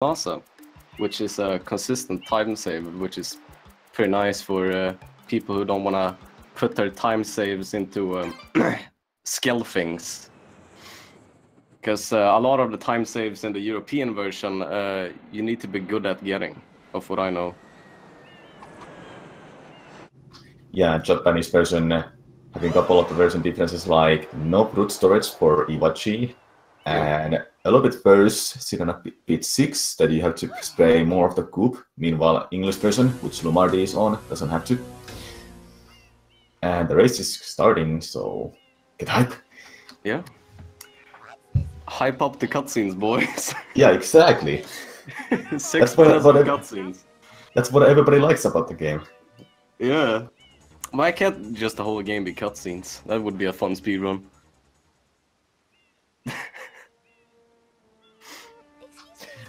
Kwaniza, which is a consistent time save, which is pretty nice for people who don't want to put their time saves into skill things. Because a lot of the time saves in the European version, you need to be good at getting, of what I know. Yeah, Japanese version having a couple of the version differences like no brute storage for Iwachi, and a little bit worse, sitting at bit 6, that you have to spray more of the goop. Meanwhile, English version, which LuMardy is on, doesn't have to. And the race is starting, so get hype. Yeah. Hype up the cutscenes, boys. Yeah, exactly. 6 minutes of cutscenes. That's what everybody likes about the game. Yeah. Why can't just the whole game be cutscenes? That would be a fun speedrun.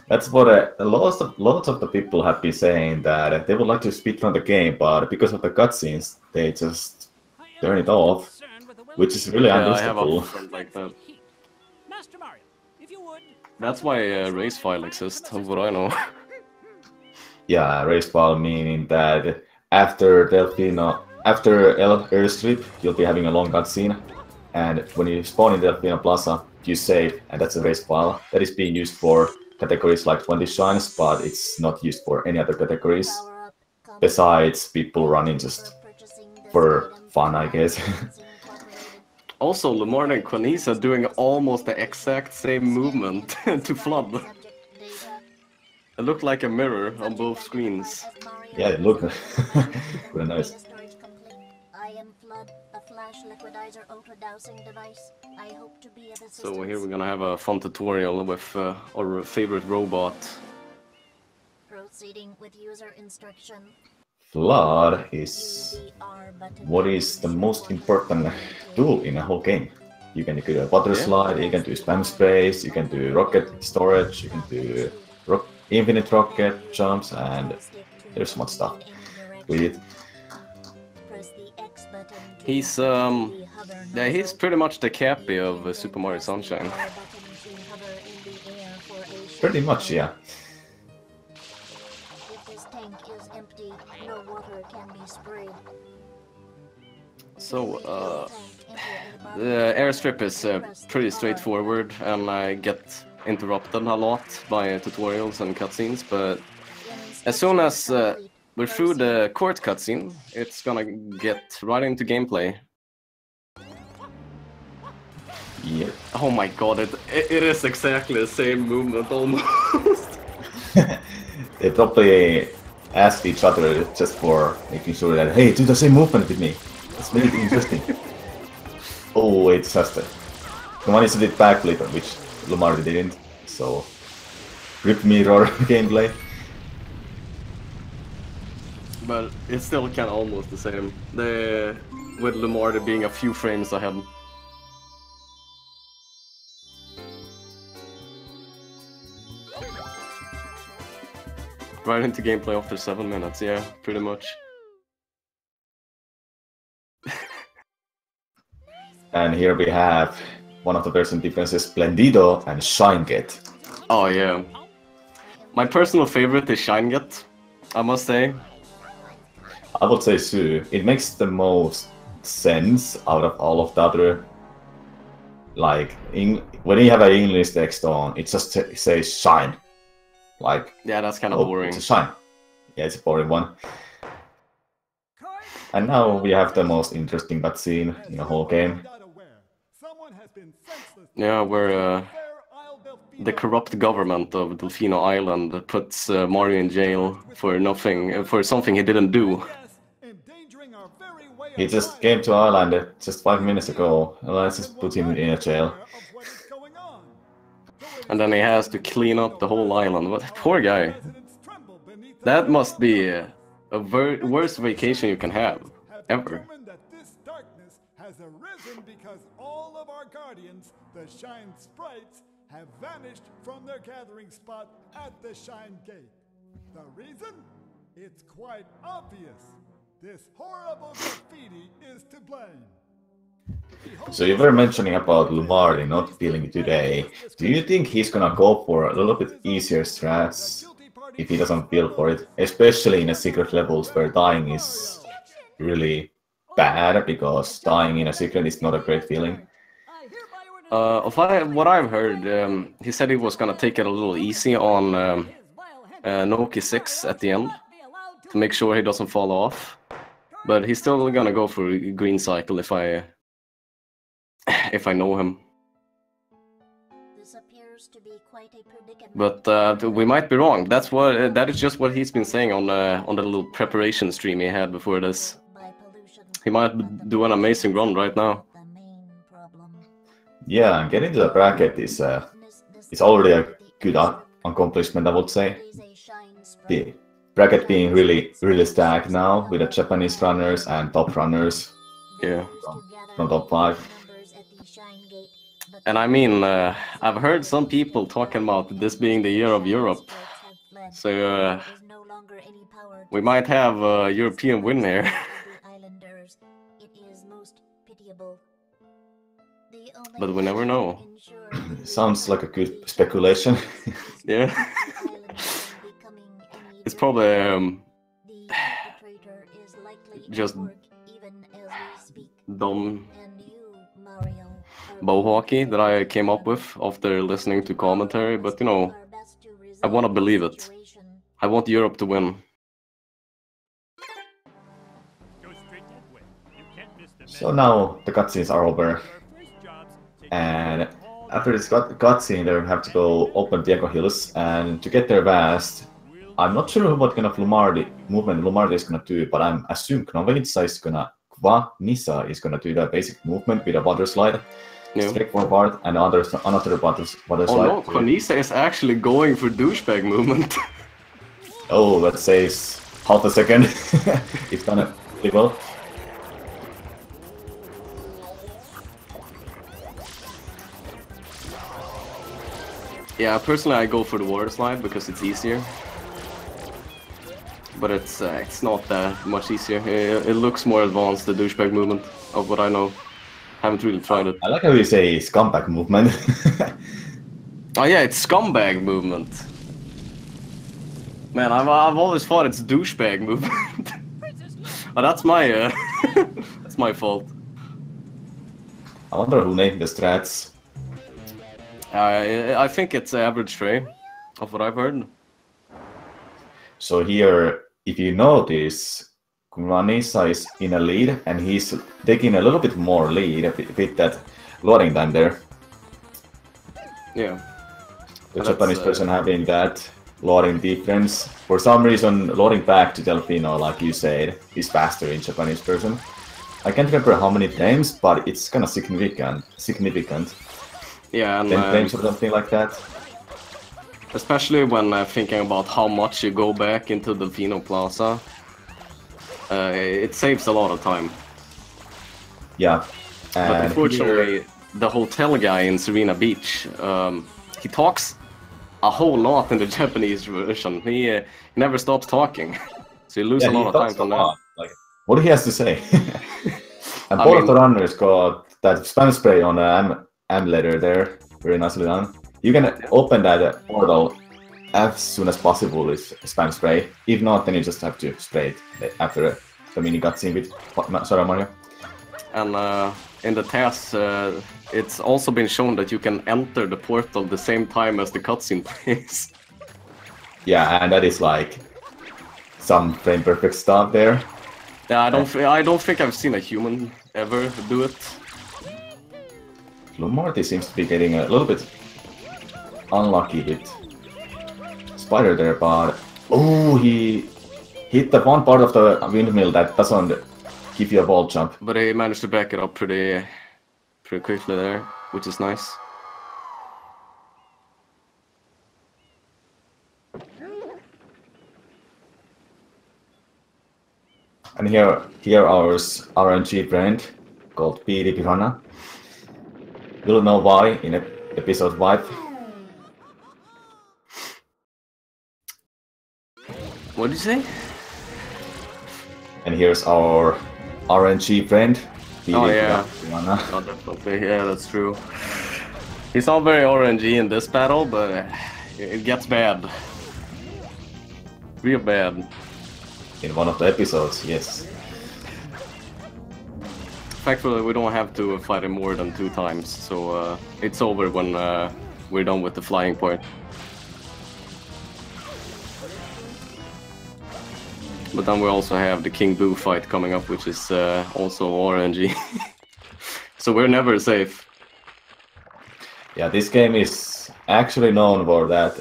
That's what lots of the people have been saying, that they would like to speedrun the game, but because of the cutscenes, they just turn it off, which is really understandable. I have a friend like that. That's why race file exists, of what I know. Yeah, race file meaning that after airstrip, you'll be having a long cutscene, and when you spawn in Delfino Plaza, you save, and that's a race file that is being used for categories like 20 shines, but it's not used for any other categories besides people running just for fun, I guess. Also, LuMardy and Kwaniza doing almost the exact same movement to flood. It looked like a mirror on both screens. Yeah, it looked really nice. So here we're gonna have a fun tutorial with our favorite robot. Proceeding with user instruction. Flood is what is the most important tool in a whole game. You can do a water slide, you can do spam sprays, you can do rocket storage, you can do infinite rocket jumps, and there's much stuff with it. He's pretty much the Cappy of Super Mario Sunshine. Pretty much, yeah. So, the airstrip is pretty straightforward, and I get interrupted a lot by tutorials and cutscenes, but as soon as we're through the court cutscene, it's gonna get right into gameplay. Yep. Oh my god, it is exactly the same movement almost. They probably asked each other just for making sure that, hey, do the same movement with me. Let's make it interesting. Oh, wait, disaster. Kwaniza did backflip, which LuMardy didn't, so rip mirror gameplay. But it's still kind of almost the same. With LuMardy being a few frames ahead. Right into gameplay after 7 minutes, yeah, pretty much. And here we have one of the version differences, Splendido and ShineGet. Oh yeah. My personal favorite is ShineGet, I must say. I would say so. It makes the most sense out of all of the other. Like, when you have an English text on, it just says shine. Like, yeah, that's kind of boring. It's a shine. Yeah, it's a boring one. And now we have the most interesting cutscene in the whole game. Yeah, where the corrupt government of Delfino Island puts Mario in jail for nothing, for something he didn't do. He just came to Ireland just 5 minutes ago. Let's just put him in a jail. And then he has to clean up the whole island. What poor guy. That must be a worst vacation you can have, ever. Has arisen because all of our guardians, the Shine Sprites, have vanished from their gathering spot at the Shine Gate. The reason? It's quite obvious. This horrible graffiti is to blame. So you were mentioning about LuMardy not feeling today. Do you think he's gonna go for a little bit easier strats if he doesn't feel for it? Especially in a secret levels where dying is really bad, because dying in a secret is not a great feeling. What I've heard, he said he was gonna take it a little easy on Noki 6 at the end to make sure he doesn't fall off. But he's still gonna go for green cycle if I know him. This appears to be quite a predicament. But we might be wrong. That is just what he's been saying on the little preparation stream he had before this. He might do an amazing run right now. Yeah, and getting to the bracket is already a good accomplishment, I would say. The bracket being really stacked now with the Japanese runners and top runners. Yeah. From top 5. And I mean, I've heard some people talking about this being the year of Europe. So we might have a European win here. But we never know. Sounds like a good speculation. Yeah. It's probably just dumb bow hockey that I came up with after listening to commentary, but you know, I want to believe it. I want Europe to win. So now the cutscenes are over, and after this cutscene they have to go open Diego Hills, and to get there fast, I'm not sure what kind of movement LuMardy is gonna do, but I'm assuming Kwaniza is gonna do the basic movement with a water slide. Yeah. Straightforward, and another water slide. Oh no, Kwaniza is actually going for douchebag movement. Oh, that saves half a second. It's done it pretty well. Yeah, personally I go for the water slide because it's easier. But it's not that much easier. It looks more advanced, the douchebag movement, of what I know. Haven't really tried it. I like how you say scumbag movement. Oh yeah, it's scumbag movement. Man, I've always thought it's douchebag movement. Oh, that's my that's my fault. I wonder who named the strats. I think it's average Trey, of what I've heard. So here, if you notice, Kwaniza is in a lead, and he's taking a little bit more lead with that loading time there. Yeah. The Japanese person having that loading difference. For some reason, loading back to Delfino, like you said, is faster in Japanese person. I can't remember how many times, but it's kind of significant. Yeah, and 10 frames or something like that. Especially when thinking about how much you go back into Delfino Plaza. It saves a lot of time. Yeah. But unfortunately, the hotel guy in Serena Beach, he talks a whole lot in the Japanese version. He never stops talking. So you lose a lot of time from that. Like, what do he has to say? And both the runners got that spam spray on the M letter there. Very nicely done. You can open that portal as soon as possible with spam spray. If not, then you just have to spray it after the mini cutscene with Sorry, Mario. And in the test, it's also been shown that you can enter the portal the same time as the cutscene plays. Yeah, and that is like some frame perfect stuff there. Yeah, I don't think I've seen a human ever do it. LuMardy seems to be getting a little bit unlucky with Spider there, but oh, he hit the one part of the windmill that doesn't give you a wall jump. But he managed to back it up pretty quickly there, which is nice. And here our RNG brand called PD Piranha. You'll know why in episode 5. What did you say? And here's our RNG friend Oh yeah, oh, definitely. Yeah, that's true. He's not very RNG in this battle, but it gets bad. Real bad. In one of the episodes, yes. Thankfully, we don't have to fight him more than 2 times, so it's over when we're done with the flying part. But then we also have the King Boo fight coming up, which is also RNG. So we're never safe. Yeah, this game is actually known for that.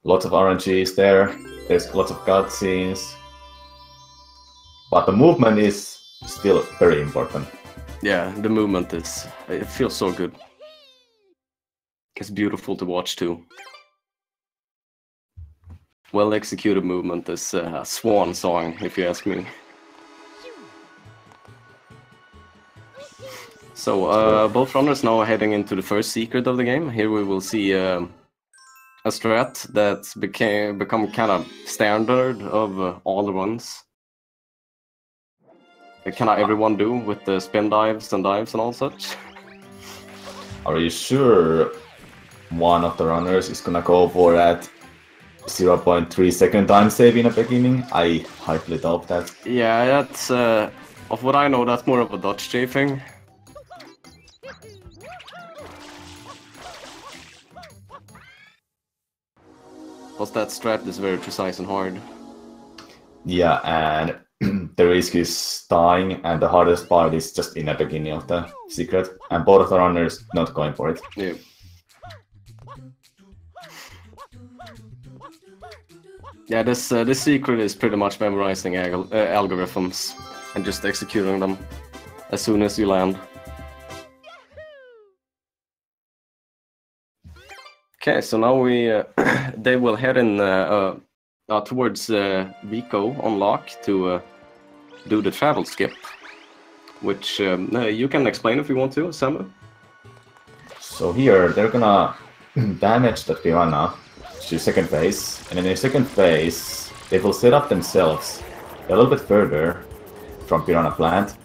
Lots of RNG is there. There's lots of cutscenes. But the movement is still very important. Yeah, the movement is... it feels so good. It's beautiful to watch too. Well executed movement is a swan song, if you ask me. So, both runners now are heading into the first secret of the game. Here we will see a strat that's become kind of standard of all the runs. It cannot everyone do with the spin dives and all such. Are you sure one of the runners is gonna go for that 0.3 second time save in the beginning? I highly doubt that. Yeah, that's of what I know, that's more of a dodge J thing. Plus that strat is very precise and hard. Yeah, and the risk is dying, and the hardest part is just in the beginning of the secret, and both of the runners not going for it. Yeah. Yeah, this secret is pretty much memorizing algorithms and just executing them as soon as you land. Okay, so now they will head in towards Vico on lock to do the travel skip, which you can explain if you want to, Samu. So here they're gonna damage the piranha to second phase, and in the second phase they will set up themselves a little bit further from piranha plant,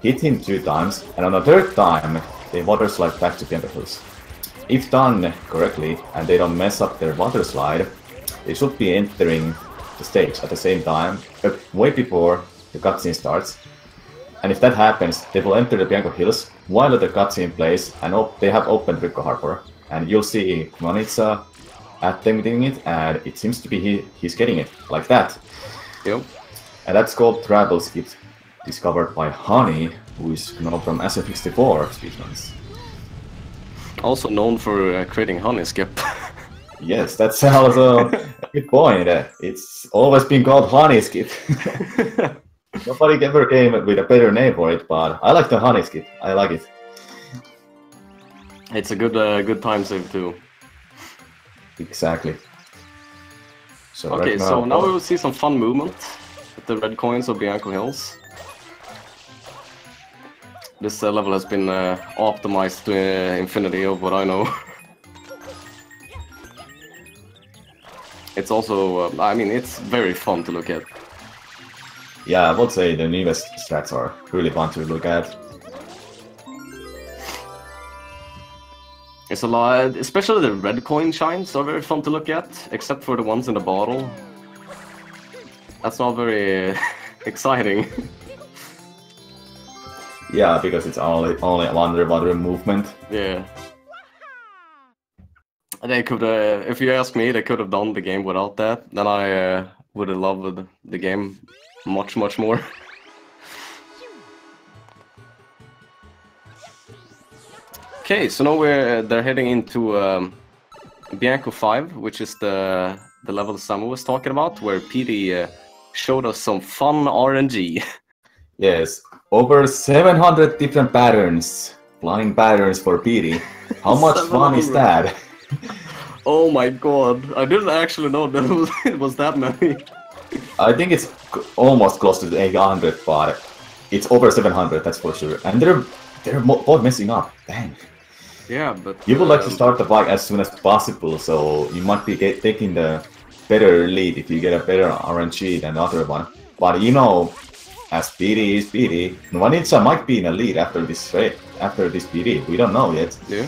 hit him 2 times, and on the 3rd time they water slide back to Piranha Hills. If done correctly and they don't mess up their water slide, they should be entering the stage at the same time, way before the cutscene starts. And if that happens, they will enter the Bianco Hills while the cutscene plays, and they have opened Rico Harbor. And you'll see Kwaniza attempting it, and it seems to be he's getting it, like that. Yep. And that's called Travel Skip, discovered by Honey, who is known from SF64 speedruns. Also known for creating honey skip. Yes, that's also a good point. It's always been called Honey Skip. Nobody ever came with a better name for it, but I like the Honey Skip. I like it. It's a good time save too. Exactly. So okay, right so now we will see some fun movement with the red coins of Bianco Hills. This level has been optimized to infinity of what I know. It's also, I mean, it's very fun to look at. Yeah, I would say the newest strats are really fun to look at. It's a lot, especially the red coin shines are very fun to look at, except for the ones in the bottle. That's not very exciting. Yeah, because it's only underwater movement. Yeah. They could, if you ask me, they could have done the game without that. Then I would have loved the game much more. Okay, so now they're heading into Bianco 5, which is the level Samu was talking about, where PD showed us some fun RNG. Yes, over 700 different patterns, flying patterns for PD. How much fun is that? Oh my god, I didn't actually know that it was that many. I think it's almost close to 800, but it's over 700, that's for sure. And they're both messing up, dang. Yeah, but... You would like to start the fight as soon as possible, so you might be taking the better lead if you get a better RNG than the other one. But you know, as PD is PD. Kwaniza might be in a lead after this PD. We don't know yet. Yeah.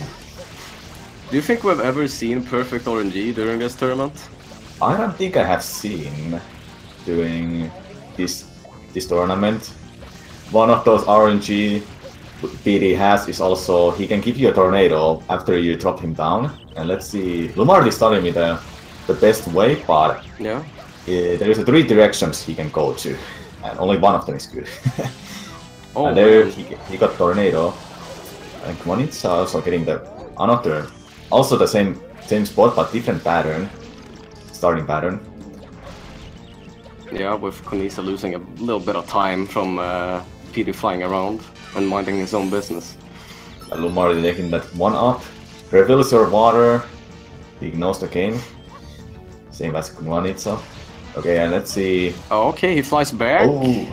Do you think we've ever seen perfect RNG during this tournament? I don't think I have seen during this tournament. One of those RNG PD has is also he can give you a tornado after you drop him down. And let's see, LuMardy started with the best way, but yeah, there is 3 directions he can go to, and only one of them is good. oh, and there man. he got tornado, and Kwaniza also getting the another, also the same spot but different pattern, starting pattern. Yeah, with Kwaniza losing a little bit of time from PD flying around and minding his own business. LuMardy taking that one up, reveals your water, he ignores the game, same as Kwaniza. Okay, and let's see. Oh, okay, he flies back, Oh,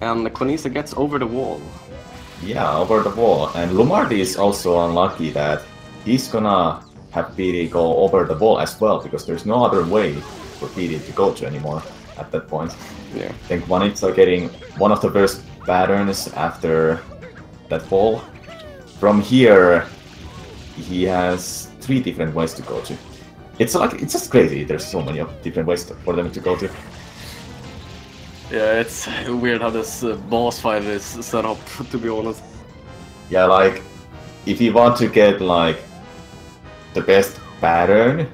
and Kwaniza gets over the wall. yeah, over the wall. And LuMardy is also unlucky that he's gonna have PD go over the wall as well, because there's no other way for PD to go to anymore at that point. Yeah. I think Kwaniza getting one of the first patterns after that wall. From here, he has 3 different ways to go to. It's just crazy. There's so many different ways for them to go to. Yeah, it's weird how this boss fight is set up, to be honest. Yeah, like if you want to get like the best pattern,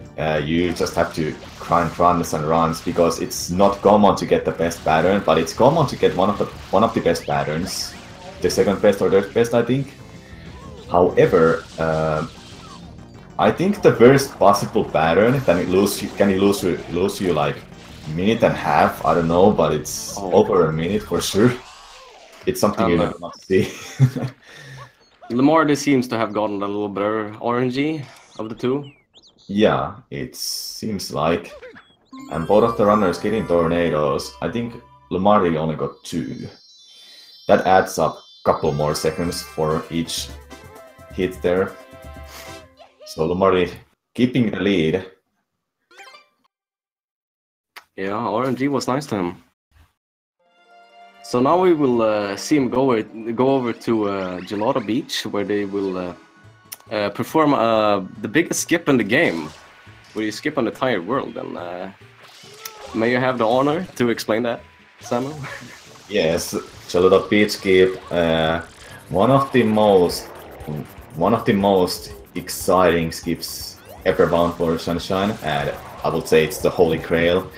you just have to grind runs and runs, because it's not common to get the best pattern, but it's common to get one of the best patterns, the second best or third best, I think. However, I think the worst possible pattern can lose you like minute and a half. I don't know, but it's over a minute for sure. It's something you never must see. LuMardy seems to have gotten a little better RNG of the 2. Yeah, it seems like. And both of the runners getting tornadoes. I think LuMardy only got 2. That adds up a couple more seconds for each hit there. So LuMardy keeping the lead. Yeah, RNG was nice to him. So now we will see him go over to Gelato Beach, where they will perform the biggest skip in the game, where you skip an entire world. And may you have the honor to explain that, Samuel? Yes, Gelato Beach skip, one of the most exciting skips ever bound for Sunshine, and I would say it's the holy grail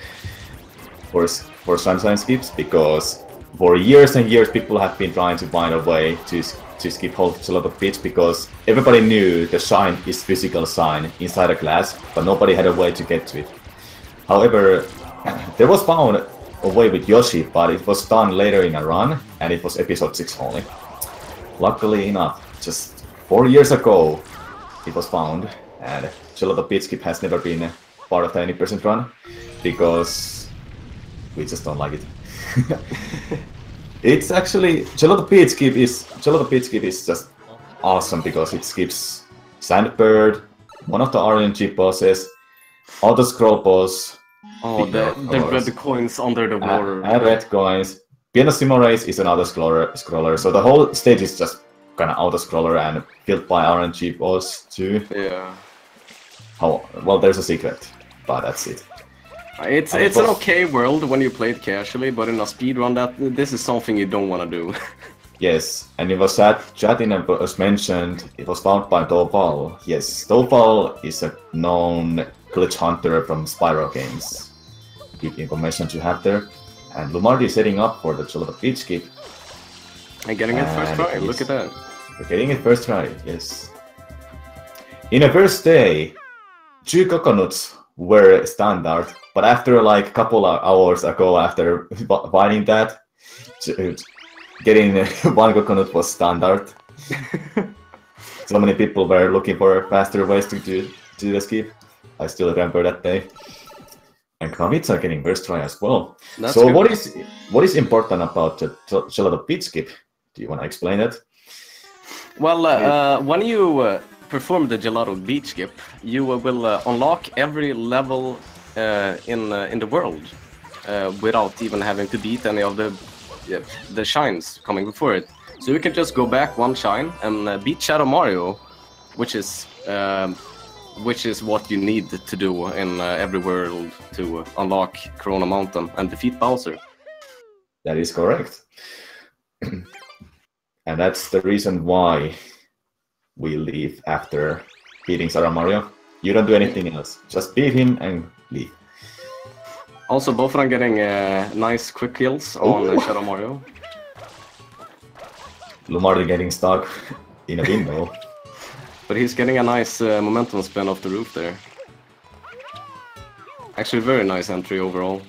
for Sunshine skips, because for years and years people have been trying to find a way to skip whole Gelato Beach, because everybody knew the shine is physical shine inside a glass, but nobody had a way to get to it. However, there was found a way with Yoshi, but it was done later in a run, and it was episode 6 only. Luckily enough, just 4 years ago, it was found, and Gelato Beach skip has never been part of the 90% run, because we just don't like it. It's actually Gelato Beach skip is just awesome, because it skips Sandbird, one of the RNG bosses, auto scroll boss. Oh, the red coins under the water. And red coins. Piano Race is another scroller, so the whole stage is just kind of auto scroller and filled by RNG boss too. Yeah. Well, there's a secret, but that's it. It's an okay world when you play it casually, but in a speedrun, this is something you don't want to do. Yes, and it was was mentioned, it was found by Doval. Yes, Doval is a known glitch hunter from Spyro games. Good information to have there. And LuMardy is setting up for the Gelato Beach skip. And getting it first try, look at that. We're getting it first try, yes. In a first day, 2 coconuts were standard, but after like a couple of hours ago, after finding that, getting 1 coconut was standard. So many people were looking for faster ways to do the skip. I still remember that day. And Kwaniza getting first try as well. That's so good. what is important about the Gelato Beach skip? Do you want to explain it? Well, when you perform the Gelato Beach skip, you will unlock every level in the world without even having to beat any of the yeah, the shines coming before it. So you can just go back one shine and beat Shadow Mario, which is what you need to do in every world to unlock Corona Mountain and defeat Bowser. That is correct. And that's the reason why we leave after beating Shadow Mario. You don't do anything else. Just beat him and leave. Also, both of them getting nice quick kills on Shadow Mario. LuMardy getting stuck in a window. But he's getting a nice momentum spin off the roof there. Actually, very nice entry overall.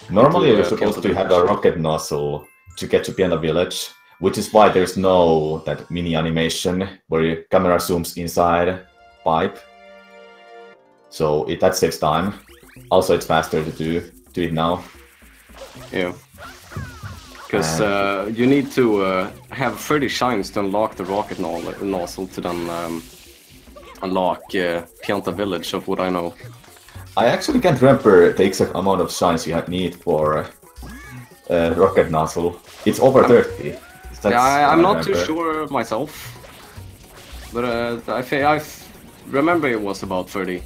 Normally, you're supposed to have a rocket nozzle to get to Piano Village, which is why there's no that mini animation where your camera zooms inside pipe. So that saves time. Also, it's faster to do it now. Yeah. Because you need to have 30 shines to unlock the rocket nozzle to then unlock Pianta Village, of what I know. I actually can't remember the exact amount of shines you need for rocket nozzle. It's over 30. Yeah, I'm not too sure myself. But I remember it was about 30.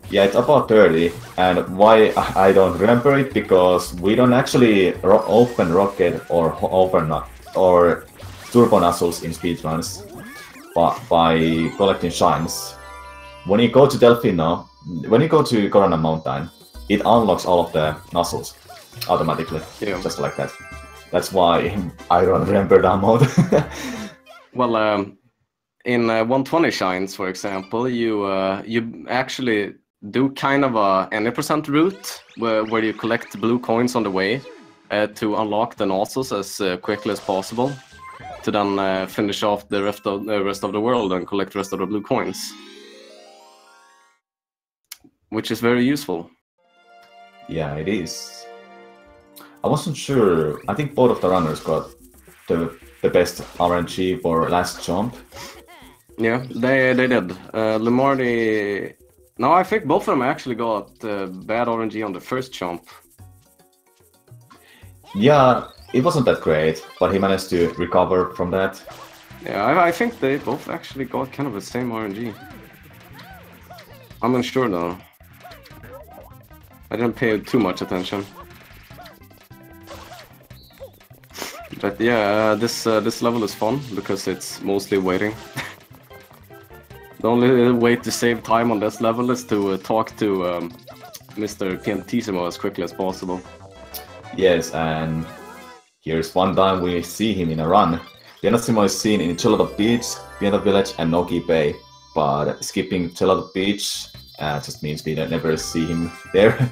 Yeah, it's about 30, and why I don't remember it, because we don't actually open rocket or turbo nozzles in speedruns by collecting shines. When you go to Delfino, when you go to Corona Mountain, it unlocks all of the nozzles automatically, just like that. That's why I don't remember the amount. Well, in 120 shines, for example, you actually do kind of a any % route where you collect blue coins on the way to unlock the nozzles as quickly as possible, to then finish off the rest of the world and collect the rest of the blue coins, which is very useful. Yeah, it is. I wasn't sure. I think both of the runners got the best RNG for last jump. Yeah, they did. LuMardy. No, I think both of them actually got bad RNG on the first jump. Yeah, it wasn't that great, but he managed to recover from that. Yeah, I think they both actually got kind of the same RNG. I'm unsure though. I didn't pay too much attention. But yeah, this level is fun because it's mostly waiting. The only way to save time on this level is to talk to Mr. Piantissimo as quickly as possible. Yes, and here's one time we see him in a run. Piantissimo is seen in Gelato Beach, Pianta Village, and Noki Bay, but skipping Gelato Beach just means we don't never see him there.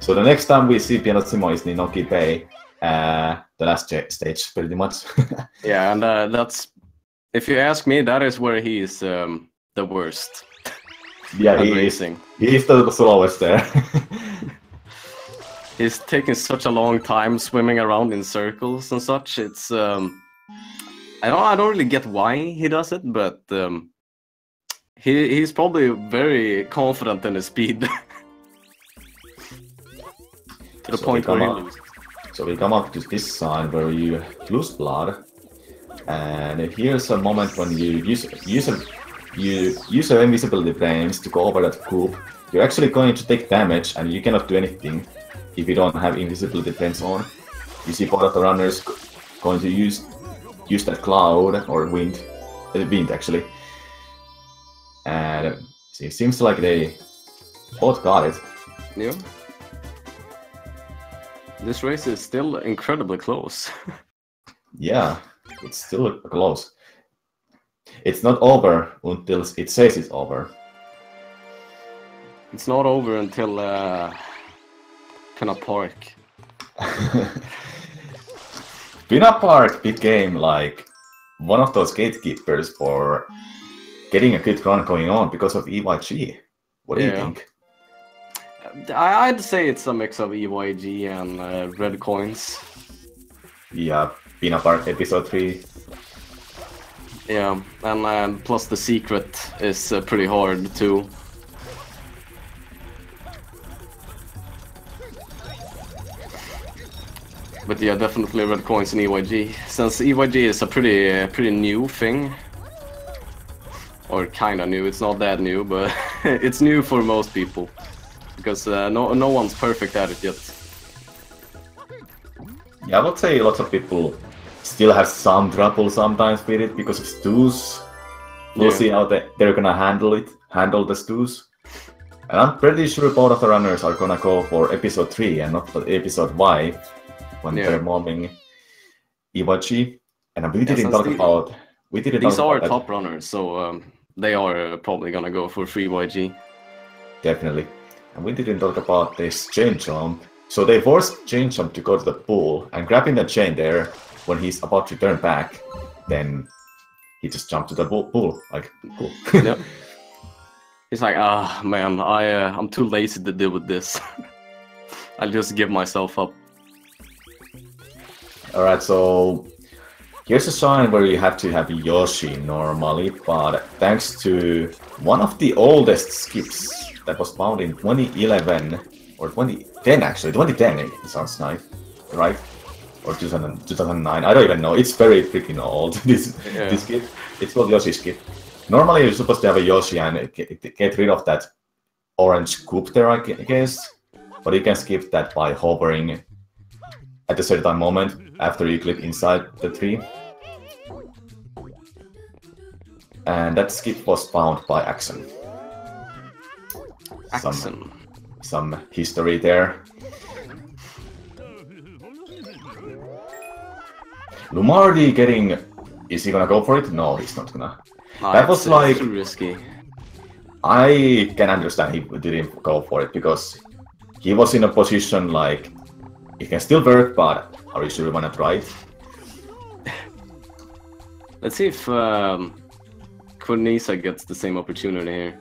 So the next time we see Piantissimo is in Noki Bay, the last stage, pretty much. Yeah, and that's, if you ask me, that is where he's the worst. Yeah, he's the slowest there. He's taking such a long time swimming around in circles and such. It's I don't really get why he does it, but he's probably very confident in his speed. To the point where he loses. So we come up to this sign where you lose blood, and here's a moment when you use your invisibility frames to go over that group. You're actually going to take damage, and you cannot do anything if you don't have invisibility frames on. You see both of the runners going to use that cloud or wind actually, and it seems like they both got it. Yeah. This race is still incredibly close. Yeah, it's still close. It's not over until it says it's over. It's not over until Pinna Park. Pinna Park became like one of those gatekeepers for getting a good run going on because of EYG. What do you think? I'd say it's a mix of EYG and red coins. Yeah, Pinna Park episode 3. Yeah, and plus the secret is pretty hard too. But yeah, definitely red coins in EYG. Since EYG is a pretty new thing. Or kinda new, it's not that new, but it's new for most people. Because no one's perfect at it yet. Yeah, I would say lots of people still have some trouble sometimes with it because of stews. We'll see how they're gonna handle the stews. And I'm pretty sure both of the runners are gonna go for episode 3 and not for episode Y when they're mobbing Iwachi. And we didn't talk about... These are top runners, so they are probably gonna go for 3YG. Definitely. And we didn't talk about this chain jump. So they forced chain jump to go to the pool, and grabbing the chain there, when he's about to turn back, then he just jumped to the pool. Like, cool. Yep. He's like, ah, man, I'm too lazy to deal with this. I'll just give myself up. Alright, so here's a sign where you have to have Yoshi normally, but thanks to one of the oldest skips that was found in 2011, or 2010 actually, 2010 it sounds nice, right? Or 2009, I don't even know, it's very freaking old, this skip. It's called Yoshi skip. Normally you're supposed to have a Yoshi and get rid of that orange scoop there, I guess, but you can skip that by hovering at a certain moment after you click inside the tree. And that skip was found by Axon. Some history there. LuMardy getting... Is he gonna go for it? No, he's not gonna. That was like... too risky. I can understand he didn't go for it, because he was in a position like... It can still work, but are you sure you wanna try it? Let's see if Kwaniza gets the same opportunity here.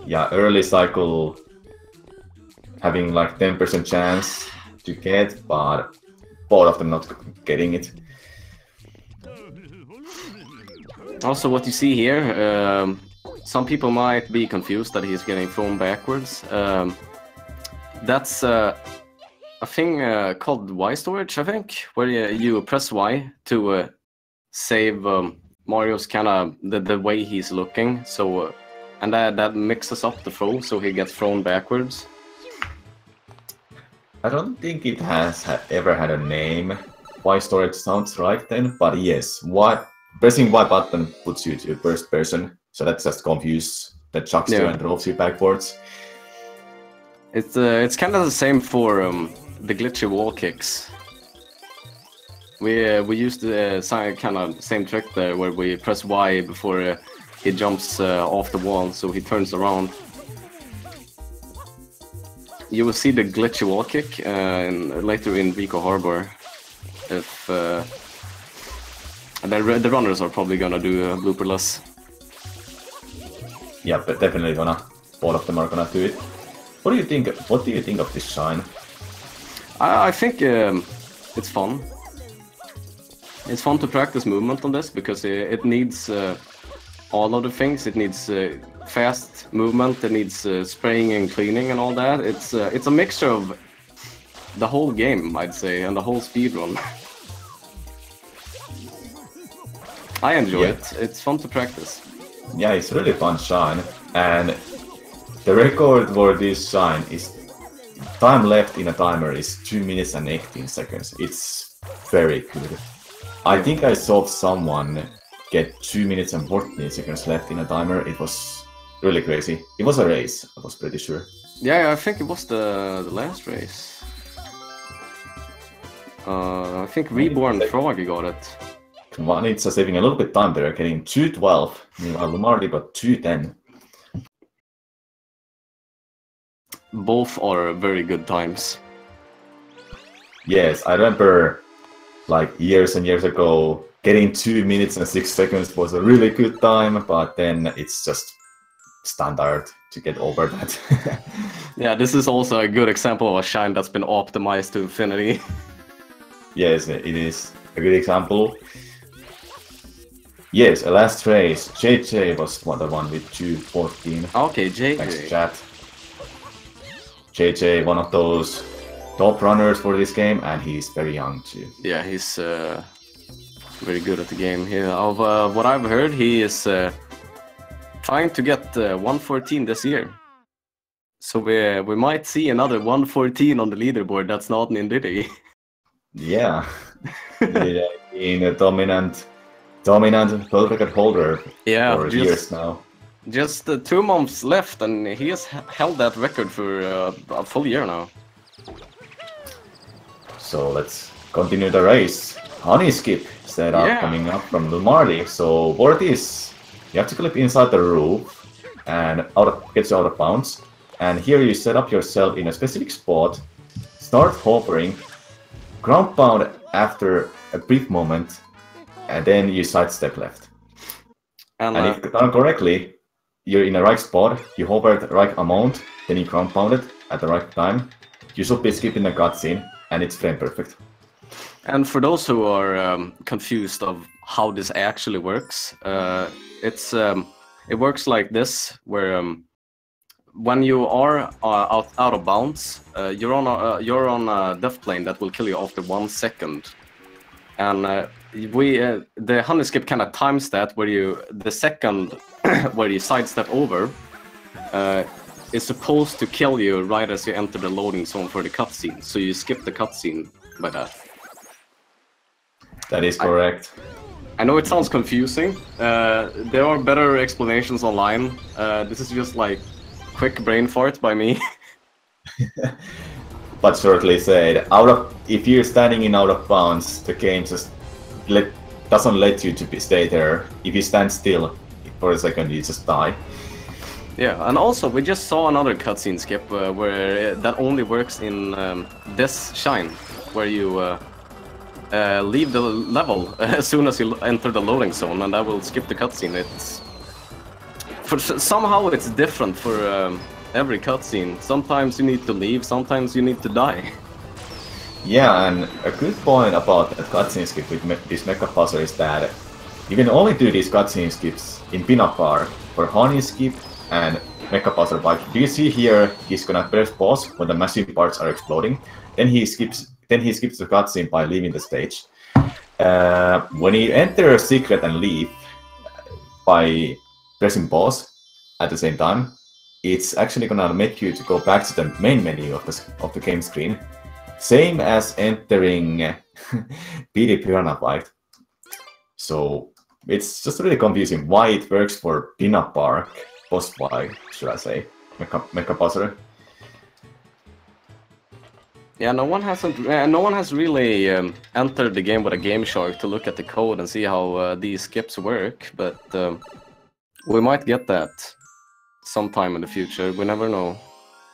Yeah, early cycle having like 10% chance to get, but both of them not getting it. Also, what you see here, some people might be confused that he's getting thrown backwards. That's a thing called Y storage, I think, where you press Y to save Mario's kind of the way he's looking. So, and that mixes up the throw, so he gets thrown backwards. I don't think it has ever had a name. Y storage sounds right then, but yes, pressing Y button puts you to first person, so that's just confuse the chucks you and throws you backwards. It's kind of the same for the glitchy wall kicks. We used the kind of same trick there, where we press Y before he jumps off the wall, so he turns around. You will see the glitchy wall kick later in Vico Harbor. If the runners are probably gonna do blooperless. Yeah, but definitely both of them are gonna do it. What do you think? What do you think of this shine? I think it's fun. It's fun to practice movement on this, because it needs all of the things. It needs fast movement, it needs spraying and cleaning and all that. It's a mixture of the whole game, I'd say, and the whole speedrun. I enjoy it. It's fun to practice. Yeah, it's really fun shine, and the record for this shine is time left in a timer is 2 minutes and 18 seconds. It's very good. I think I saw someone get 2 minutes and 14 seconds left in a timer. It was really crazy. It was a race, I was pretty sure. Yeah, I think it was the last race. I think Reborn Frog got it. Kwaniza saving a little bit time there, getting 2:12. Meanwhile, LuMardy got 2:10. Both are very good times. Yes, I remember like years and years ago, getting 2 minutes and 6 seconds was a really good time, but then it's just standard to get over that. Yeah, this is also a good example of a shine that's been optimized to infinity. Yes, it is a good example. Yes, a last race. JJ was the one with 2:14. Okay, JJ. Thanks, chat. JJ, one of those top runners for this game, and he's very young too. Yeah, he's very good at the game. Of what I've heard, he is trying to get 114 this year. So we might see another 114 on the leaderboard. That's not Nindidi. Yeah, in a dominant world record holder for years now. Just 2 months left, and he has held that record for a full year now. So let's continue the race. Honey skip setup coming up from LuMardy. So what it is, you have to clip inside the roof and gets you out of bounds. And here you set up yourself in a specific spot, start hovering, ground pound after a brief moment, and then you sidestep left. And if done correctly, you're in the right spot, you hover at the right amount, then you ground pound it at the right time. You should be skipping the cutscene, and it's frame perfect. And for those who are confused of how this actually works, it works like this, where when you are out of bounds, you're on a death plane that will kill you after 1 second, and the honey skip kind of times that, where the second where you sidestep over is supposed to kill you right as you enter the loading zone for the cutscene. So you skip the cutscene by that. That is correct. I know it sounds confusing. There are better explanations online. This is just like quick brain fart by me. But shortly said, if you're standing in out of bounds, the game just doesn't let you to stay there. If you stand still for a second, you just die. Yeah, and also we just saw another cutscene skip where that only works in this shine, where you leave the level as soon as you enter the loading zone, and that will skip the cutscene. Somehow it's different for every cutscene. Sometimes you need to leave, sometimes you need to die. Yeah, and a good point about that cutscene skip with this mecha puzzle is that you can only do these cutscene skips in pinup bar for honey skip and mecha puzzle. But do you see here? He's gonna press pause when the massive parts are exploding. Then he skips the cutscene by leaving the stage. When you enter a secret and leave by pressing pause at the same time, it's actually gonna make you to go back to the main menu of the game screen. Same as entering PD Piranha Fight. So it's just really confusing why it works for Pinup Park, boss fight, should I say, Mecha Puzzler. Yeah, no one has really entered the game with a Game Shark to look at the code and see how these skips work, but we might get that sometime in the future. We never know.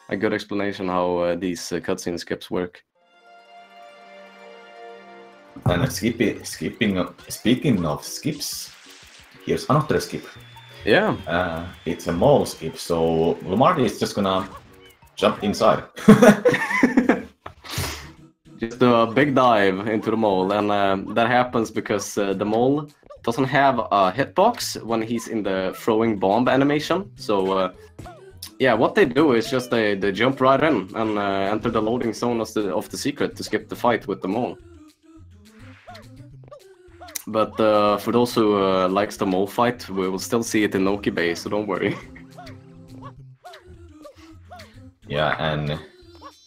A good explanation how these cutscene skips work. And speaking of skips, here's another skip. Yeah. It's a mole skip, so LuMardy is just gonna jump inside. Just a big dive into the mole, and that happens because the mole doesn't have a hitbox when he's in the throwing bomb animation. So yeah, what they do is just they jump right in and enter the loading zone of the secret to skip the fight with the mole. But for those who likes the mole fight, we will still see it in Noki Bay, so don't worry. Yeah, and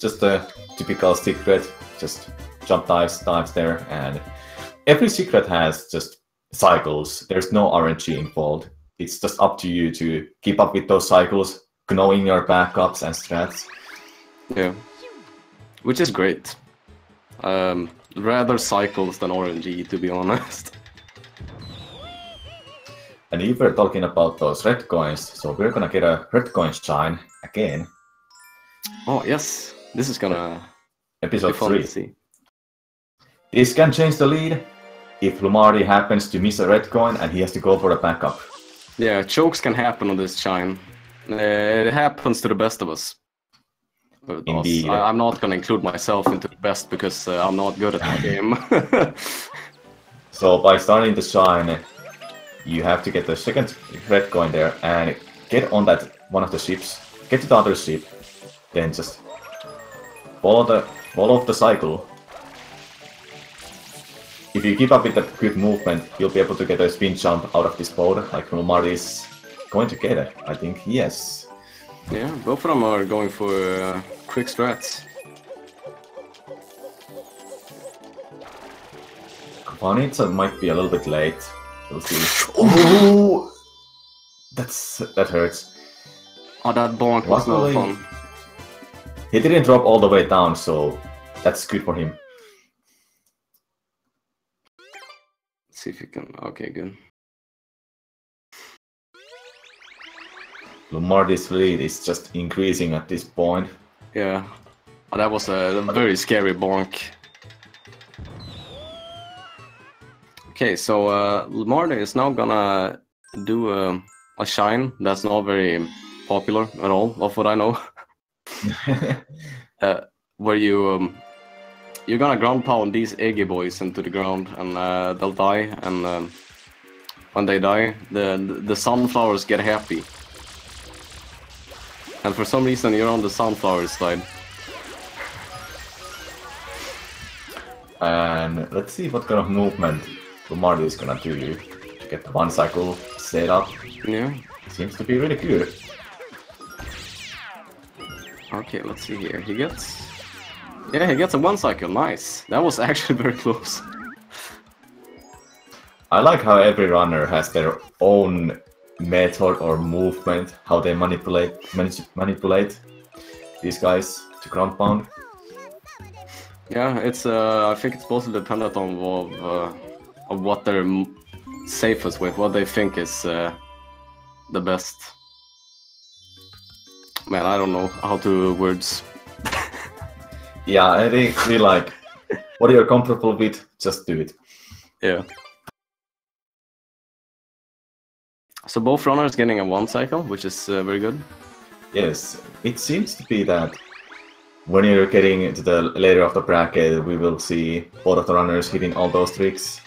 just a typical secret, just jump dives there, and every secret has just cycles. There's no RNG involved. It's just up to you to keep up with those cycles, knowing your backups and strats. Yeah, which is great. Rather cycles than RNG, to be honest. And you were talking about those red coins, so we're gonna get a red coin shine again. Oh yes, this is gonna episode be fun 3. to see. This can change the lead if LuMardy happens to miss a red coin and he has to go for a backup. Yeah, chokes can happen on this shine. It happens to the best of us. Indeed. I'm not going to include myself into the best because I'm not good at the game. So by starting the shine, you have to get the second red coin there and get on that one of the ships, get to the other ship, then just follow follow the cycle. If you keep up with the good movement, you'll be able to get a spin jump out of this board, like LuMardy is going to get it. I think yes. Yeah, both of them are going for quick strats. Kwaniza might be a little bit late. We'll see. Oh, that hurts. Oh, that bonk was no fun. He didn't drop all the way down, so that's good for him. Let's see if you can. Okay, good. LuMardy's lead is just increasing at this point. Yeah. Oh, that was a very scary bonk. Okay, so LuMardy is now gonna do a shine that's not very popular at all, of what I know. Where you're gonna ground pound these Eggy boys into the ground, and they'll die. And when they die, the sunflowers get happy. And for some reason, you're on the sunflower side. And let's see what kind of movement LuMardy is gonna do to get the one cycle set up. Yeah. Seems to be really good. Okay, let's see here. He gets a one cycle. Nice. That was actually very close. I like how every runner has their own method or movement, how they manipulate these guys to ground pound. Yeah, it's I think it's mostly dependent on what they're safest with, what they think is the best. Man, I don't know how to words. Yeah, I think we like what you're comfortable with, just do it. Yeah. So both runners getting a one cycle, which is very good. Yes, it seems to be that when you're getting into the later of the bracket, we will see both of the runners hitting all those tricks.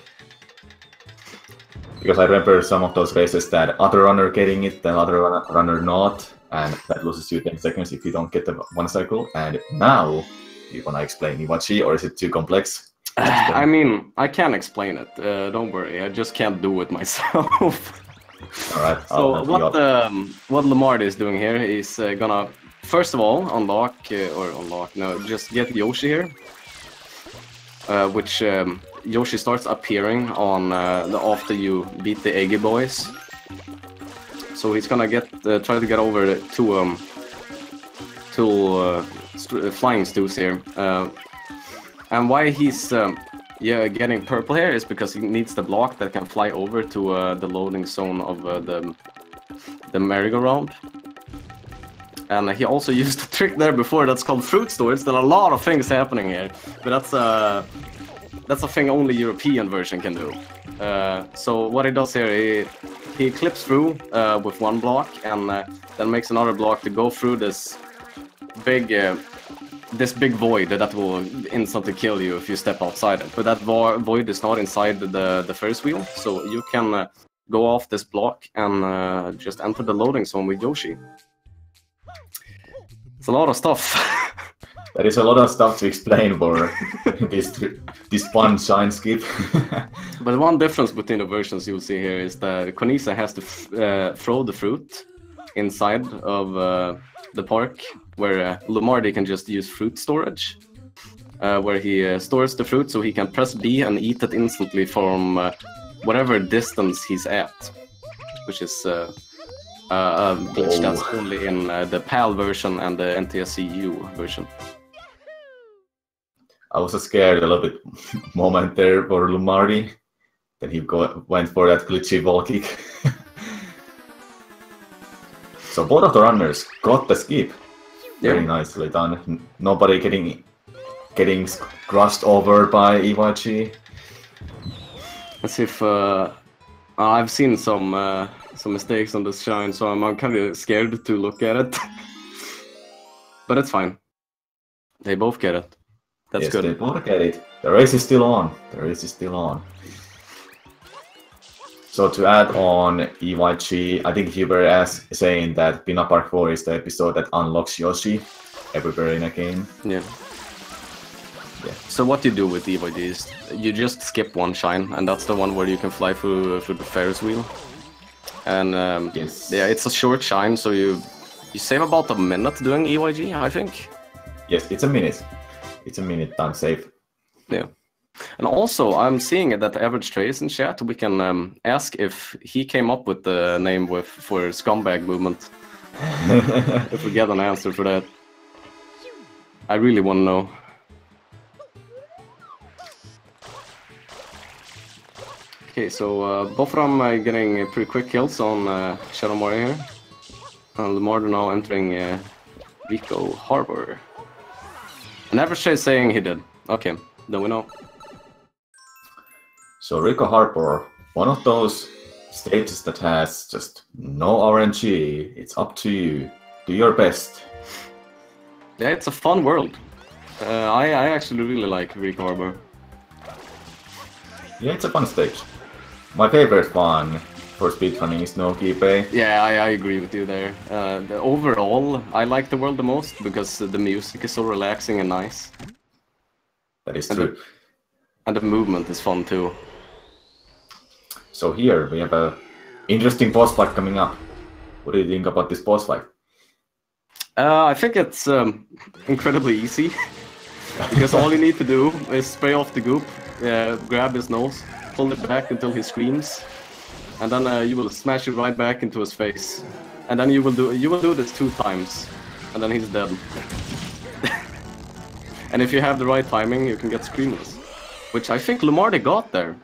Because I remember some of those races that other runner getting it, then other runner not, and that loses you 10 seconds if you don't get the one cycle. And now, you wanna explain Iwachi, or is it too complex? I mean, I can explain it. Don't worry, I just can't do it myself. All right. So what LuMardy is doing here is gonna first of all just get Yoshi here, which Yoshi starts appearing on after you beat the Eggy boys. So he's gonna try to get over two flying stews here, and why he's getting purple here is because he needs the block that can fly over to the loading zone of the merry-go-round. And he also used a trick there before that's called fruit storage. There are a lot of things happening here, but that's a thing only European version can do. So what he does here, he clips through with one block, and then makes another block to go through this big void that will instantly kill you if you step outside it. But that void is not inside the first wheel, so you can go off this block and just enter the loading zone with Yoshi. It's a lot of stuff. There is a lot of stuff to explain for this fun shine skip. But one difference between the versions you'll see here is that Kwaniza has to throw the fruit inside of the park, where LuMardy can just use fruit storage, where he stores the fruit so he can press B and eat it instantly from whatever distance he's at, which is a glitch that's only in the PAL version and the NTSCU version. I was scared a little bit moment there for LuMardy. Then he went for that glitchy wall kick. So both of the runners got the skip. Very nicely done. Nobody getting crushed over by Iwachi. Let's see if I've seen some mistakes on this shine, so I'm kind of scared to look at it. But it's fine. They both get it. That's good. They both get it. The race is still on. The race is still on. So to add on Iwachi, I think you were saying that Peanut Park 4 is the episode that unlocks Yoshi everywhere in a game. Yeah. Yeah. So what you do with EYD is you just skip one shine, and that's the one where you can fly through the Ferris wheel. And Yes. yeah, it's a short shine, so you save about a minute doing EYG, I think. Yes, it's a minute. It's a minute time save. Yeah. And also, I'm seeing that Average Trace in chat. We can ask if he came up with the name for Scumbag Movement. If we get an answer for that. I really want to know. Okay, so both of them are getting pretty quick kills on Shadow Mario here. LuMardy now entering Rico Harbor. And Average Trace saying he did. Okay, then we know. So Rico Harbor, one of those stages that has just no RNG. It's up to you. Do your best. Yeah, it's a fun world. I actually really like Rico Harbor. Yeah, it's a fun stage. My favorite one for speedrunning is No Kipe. Yeah, I agree with you there. Overall, I like the world the most because the music is so relaxing and nice. That is true. And the movement is fun too. So here we have a interesting boss fight coming up. What do you think about this boss fight? I think it's incredibly easy. Because all you need to do is spray off the goop, grab his nose, pull it back until he screams, and then you will smash it right back into his face. And then you will do this 2 times, and then he's dead. And if you have the right timing, you can get screamless, which I think LuMardy got there.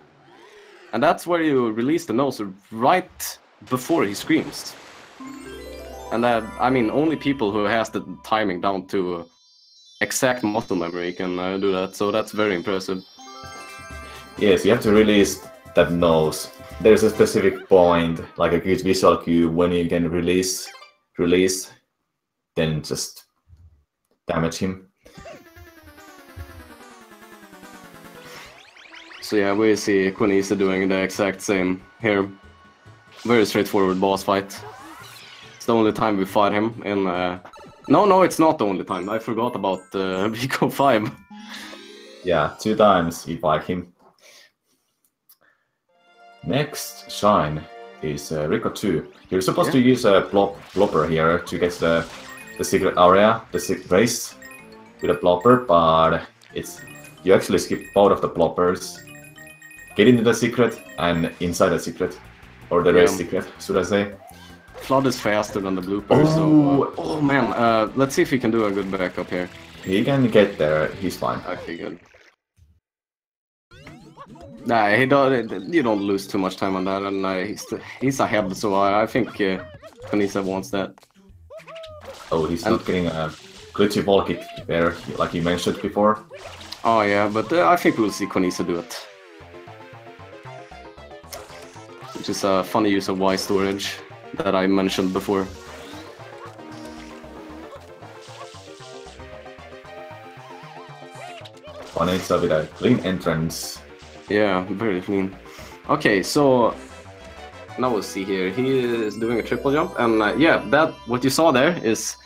And that's where you release the nose right before he screams. And I mean, only people who has the timing down to exact muscle memory can do that, so that's very impressive. Yes, you have to release that nose. There's a specific point, like a good visual cue, when you can release, then just damage him. So yeah, we see Kwaniza doing the exact same here. Very straightforward boss fight. It's the only time we fight him in... No, it's not the only time. I forgot about Vico 5. Yeah, 2 times you fight him. Next shine is Rico 2. You're supposed to use a blopper here to get the secret area, the race with a blopper, but you actually skip both of the bloppers. Get into the secret and inside the secret. Or the race secret, should I say. Flood is faster than the blooper, so... oh man, let's see if he can do a good backup here. He can get there, he's fine. Okay, good. Nah, you don't lose too much time on that, and he's ahead, so I think Kwaniza wants that. Oh, he's not getting a glitchy wall kick there, like you mentioned before. Oh yeah, but I think we'll see Kwaniza do it. Which is a funny use of Y storage that I mentioned before. Kwaniza with a clean entrance. Yeah, very clean. Okay, so now we'll see here. He is doing a triple jump, and yeah, that what you saw there is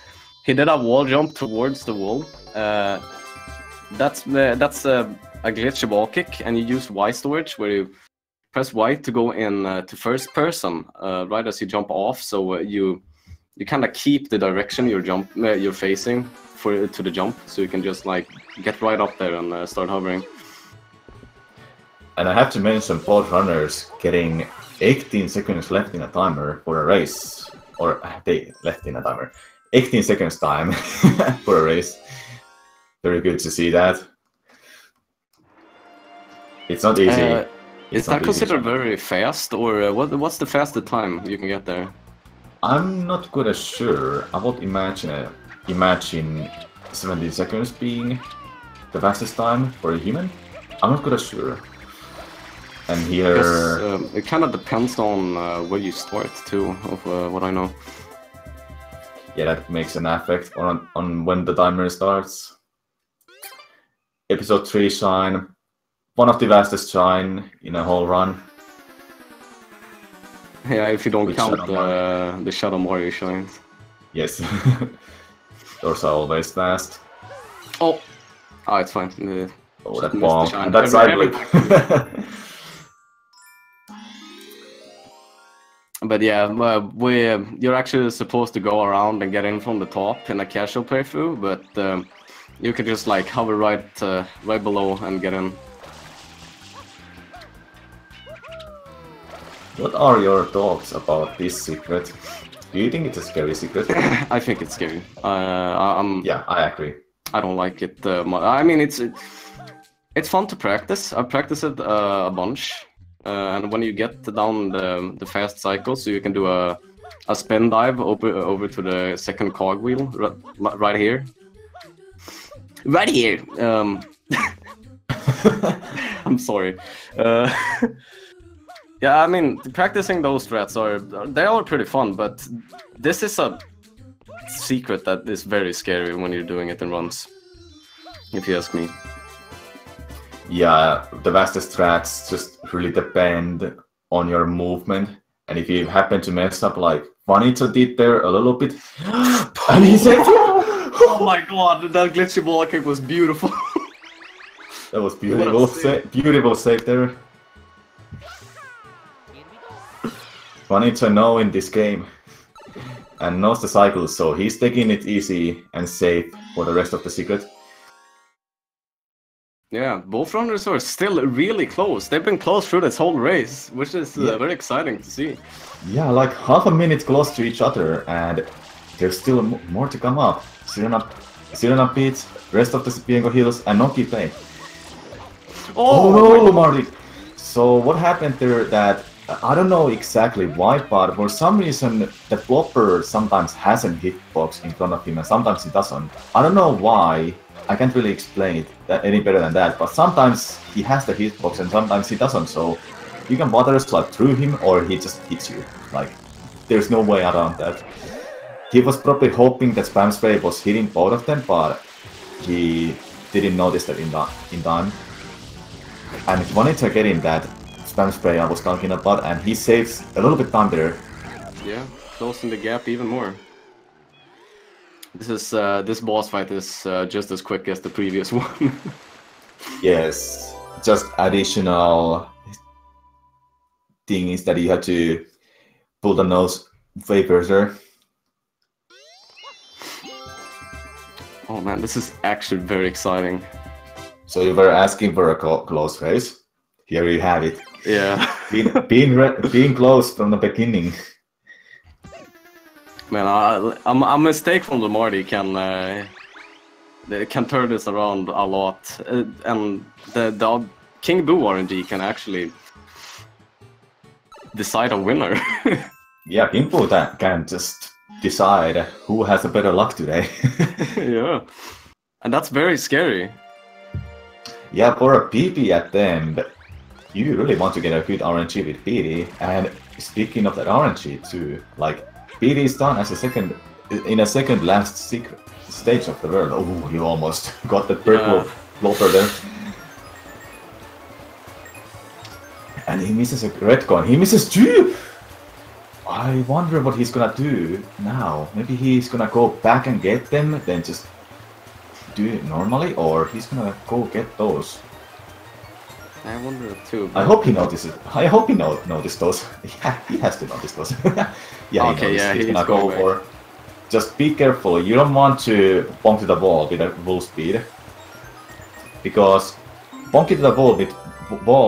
he did a wall jump towards the wall. That's a glitchy wall kick, and you use Y storage where you press Y to go in to first person right as you jump off. So you kind of keep the direction you're facing to the jump, so you can just like get right up there and start hovering. And I have to mention both runners getting 18 seconds left in a timer for a race. Or they left in a timer. 18 seconds time for a race. Very good to see that. It's not easy. Is that considered very fast, or what's the fastest time you can get there? I'm not quite as sure. I would imagine 17 seconds being the fastest time for a human. I'm not quite as sure. And here... it kind of depends on where you start, too, of what I know. Yeah, that makes an effect on when the timer starts. Episode 3 shine. One of the fastest shine in a whole run. Yeah, if you don't count the Shadow Mario shines. Yes. Those are always fast. Oh, it's fine. Oh, that Missed the bomb. shine. And that side whip. But yeah, you're actually supposed to go around and get in from the top in a casual playthrough, but you can just like hover right below and get in. What are your thoughts about this secret? Do you think it's a scary secret? I think it's scary. Yeah, I agree. I don't like it much. I mean, it's fun to practice. I've practiced it a bunch, and when you get down the fast cycle, so you can do a spin dive over to the second cogwheel right here. Right here. I'm sorry. Yeah, I mean, practicing those threats they are pretty fun, but this is a secret that is very scary when you're doing it in runs, if you ask me. Yeah, the fastest strats just really depend on your movement, and if you happen to mess up like Kwaniza did there a little bit, and he said, "Oh my god, that glitchy ball kick was beautiful." That was beautiful, beautiful save there. Kwaniza knows in this game and knows the cycle, so he's taking it easy and safe for the rest of the secret. Yeah, both runners are still really close. They've been close through this whole race, which is very exciting to see. Yeah, like half a minute close to each other, and there's still more to come up. Sirena beats rest of the Spiengo Hills and Noki play. Oh no, LuMardy! So what happened there that I don't know exactly why, but for some reason the flopper sometimes has a hitbox in front of him and sometimes he doesn't. I don't know why. I can't really explain it any better than that, but sometimes he has the hitbox and sometimes he doesn't, so you can water slide through him or he just hits you. Like, there's no way around that. He was probably hoping that Spam Spray was hitting both of them, but he didn't notice that in time. And he wanted to get in that Spam Spray I was talking about, and he saves a little bit time there. Yeah, closing the gap even more. This boss fight is just as quick as the previous one. Yes, just additional thing is that you have to pull the nose way further. Oh man, this is actually very exciting. So you were asking for a close race. Here you have it. Yeah. being close from the beginning. Man, a mistake from LuMardy can turn this around a lot, and the King Boo RNG can actually decide a winner. Yeah, King Boo can just decide who has a better luck today. Yeah, and that's very scary. Yeah, for a PP at the end, you really want to get a good RNG with PD. And speaking of that RNG too, like PD is done as a second last secret stage of the world. Oh, you almost got the purple flopper there. And he misses a red coin. He misses two! I wonder what he's gonna do now. Maybe he's gonna go back and get them, then just do it normally, or he's gonna go get those. I wonder too. I hope he notices. I hope he noticed those. Yeah, he has to notice those. Yeah, okay, yeah, he's gonna going go for. Just be careful. You don't want to bonk to the wall with a full speed, because bonking to the wall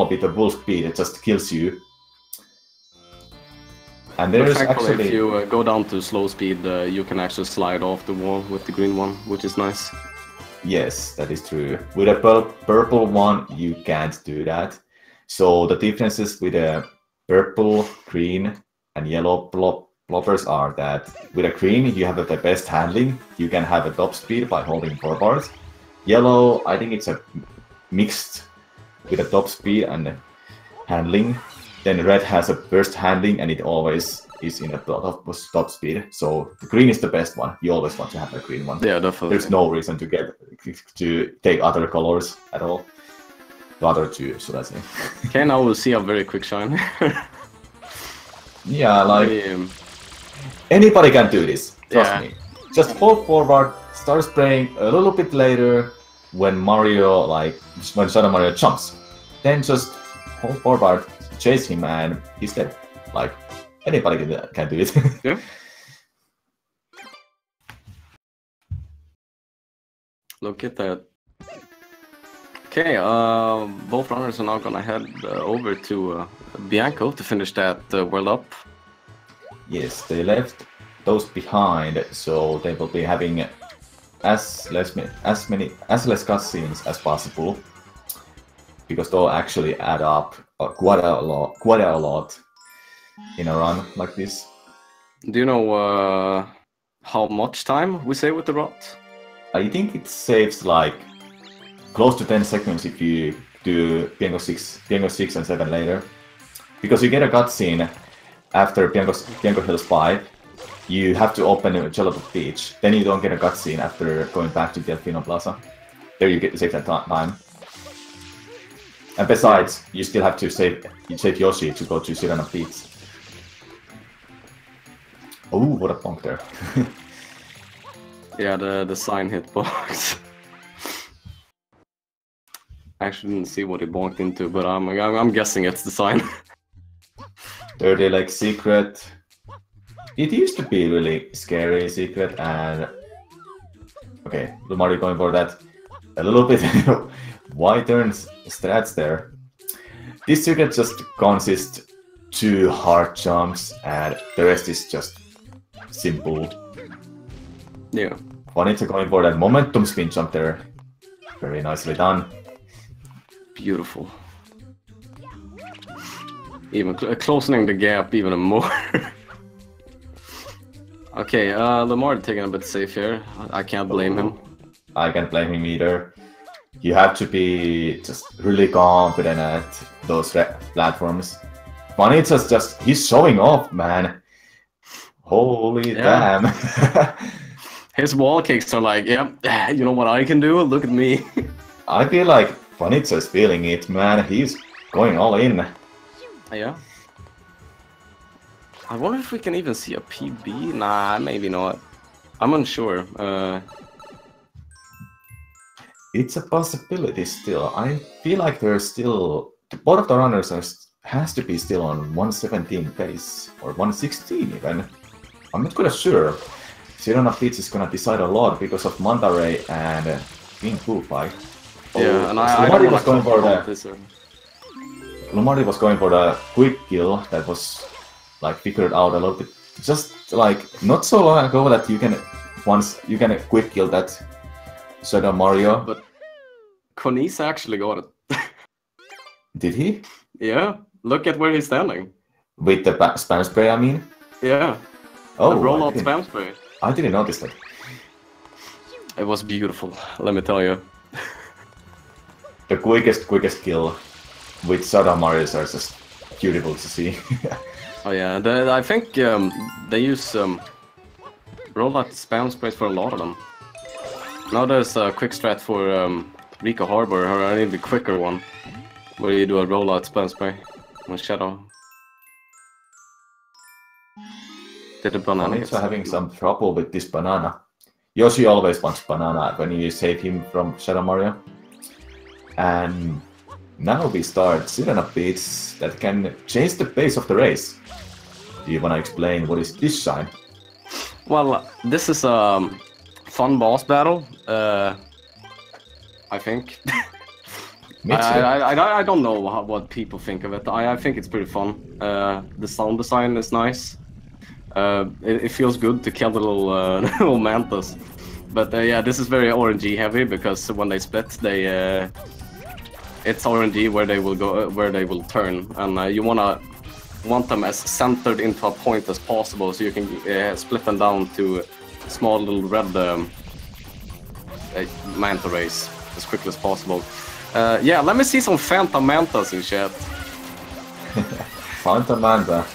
with a full speed it just kills you. And there's actually, if you go down to slow speed, you can actually slide off the wall with the green one, which is nice. Yes, that is true. With a purple one, you can't do that. So the differences with a purple, green, and yellow bloppers are that with a green, you have the best handling. You can have a top speed by holding 4 bars. Yellow, I think it's a mixed with a top speed and handling. Then red has a burst handling, and it always is in a top speed. So the green is the best one. You always want to have a green one. Yeah, definitely. There's no reason to take other colors at all. The other two, so that's it. Okay, now we'll see a very quick shine. Yeah, like anybody can do this. Trust me. Just hold forward, start spraying a little bit later, when Mario, like, when Shadow Mario jumps, then just hold forward, chase him, and he's dead. Like, anybody can do it. Yeah. Look at that. Okay, both runners are now gonna head over to Bianco to finish that World Up. Yes, they left those behind, so they will be having as less cutscenes as possible, because they'll actually add up quite a lot in a run like this. Do you know how much time we save with the rot? I think it saves like close to 10 seconds if you do Bianco 6 and 7 later, because you get a cutscene after Bianco Hills 5. You have to open Gelato Beach, then you don't get a cutscene after going back to Delfino Plaza. There you get to save that time. And besides, you still have to save Yoshi to go to Sirena Beach. Oh, what a bonk there. Yeah, the sign hitbox. I actually didn't see what it bonked into, but I'm guessing it's the sign. Dirty like secret. It used to be really scary secret, and okay, LuMardy going for that a little bit wide turns strats there. This secret just consists 2 hard jumps, and the rest is just simple. Yeah. Kwaniza going for that momentum spin jump there. Very nicely done. Beautiful. Even closing the gap even more. Okay, LuMardy taking a bit safe here. I can't blame him. I can't blame him either. You have to be just really confident at those platforms. Kwaniza's just, he's showing off, man. Holy damn. His wall kicks are like, yeah, you know what I can do? Look at me. I feel like Kwaniza is feeling it, man. He's going all in. Yeah. I wonder if we can even see a PB? Nah, maybe not. I'm unsure. It's a possibility still. I feel like there's still... Both of the runners has to be still on 117 pace, or 116 even. I'm not quite sure. Sirena Beach is gonna decide a lot because of Manta Ray and King Poo fight. Yeah, and LuMardy was going for the... LuMardy was going for the quick kill that was like figured out a little bit. Just like not so long ago that you can quick kill that Shadow Mario. But Kwaniza actually got it. Did he? Yeah, look at where he's standing. With the spam spray, I mean? Yeah. Oh, the rollout spam spray. I didn't notice that. It was beautiful, let me tell you. The quickest kill with Shadow Marios are just beautiful to see. Oh yeah, I think they use rollout spam sprays for a lot of them. Now there's a quick strat for Rico Harbor, or I need the quicker one, where you do a rollout spam spray on Shadow. Did the banana Kwaniza having some trouble with this banana. Yoshi always wants banana when you save him from Shadow Mario. And now we start Sirena Beats that can change the pace of the race. Do you want to explain what is this shine? Well, this is a fun boss battle, I think. I don't know what people think of it. I think it's pretty fun. The sound design is nice. It feels good to kill the little, little mantas. But yeah, this is very RNG heavy because when they split, it's RNG where they will go, where they will turn, and you want them as centered into a point as possible, so you can split them down to small little red manta rays as quickly as possible. Yeah, let me see some Phantom Mantas in chat. Phantom Manta.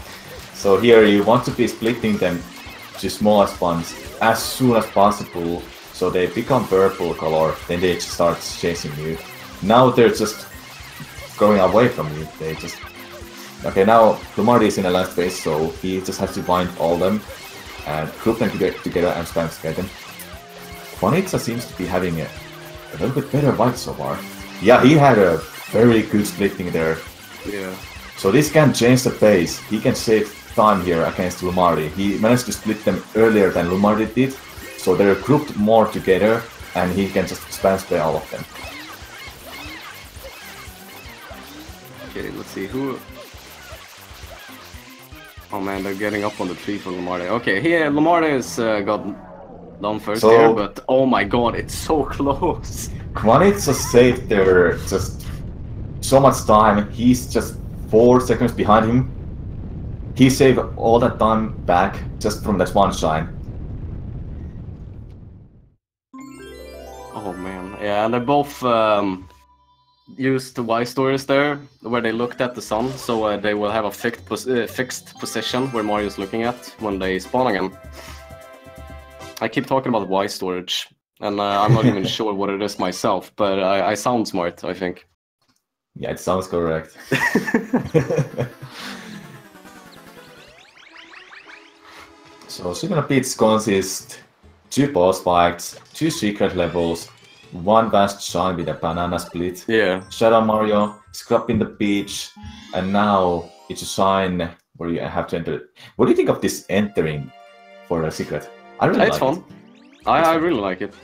So here you want to be splitting them to smallest ones as soon as possible, so they become purple color, then they just start chasing you. Now they're just going away from you. They just... Okay, now LuMardy is in the last phase, so he just has to bind all of them and group them together and spam spray them. Kwaniza seems to be having A little bit better fight so far. Yeah, he had a very good splitting there. Yeah. So this can change the pace. He can save time here against LuMardy. He managed to split them earlier than LuMardy did. So they're grouped more together and he can just spam spray all of them. Okay, let's see who... Oh man, they're getting up on the tree for LuMardy. Okay, here LuMardy has got down first here, but oh my god, it's so close. Kwaniza saved there just so much time. He's just 4 seconds behind him. He saved all that time back just from that one shine. Oh man, yeah, and they both used the Y stories there, where they looked at the sun, so they will have a fixed position where Mario's looking at when they spawn again. I keep talking about Y storage, and I'm not even sure what it is myself, but I sound smart, I think. Yeah, it sounds correct. So Super Beats consist 2 boss fights, 2 secret levels, 1 vast shine with a banana split. Yeah. Shadow Mario, Scrub in the beach, and now it's a shine where you have to enter. What do you think of this entering for a secret? I really it's like fun. I really like it.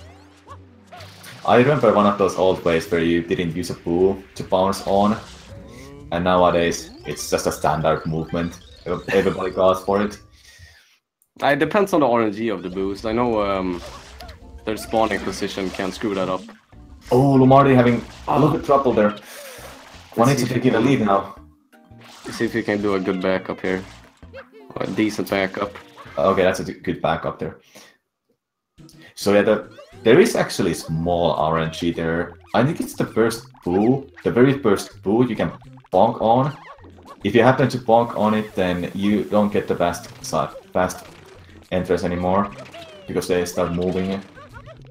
I remember one of those old ways where you didn't use a boo to bounce on, and nowadays it's just a standard movement. Everybody goes for it. It depends on the RNG of the boost. I know their spawning position can screw that up. Oh, LuMardy having a little bit trouble there. Wanting to take in a lead now. Let's see if you can do a good backup here. Or a decent backup. Okay, that's a good backup there. So yeah, there is actually small RNG there. I think it's the first boo, the very first boo you can bonk on. If you happen to bonk on it, then you don't get the fast entrance anymore, because they start moving a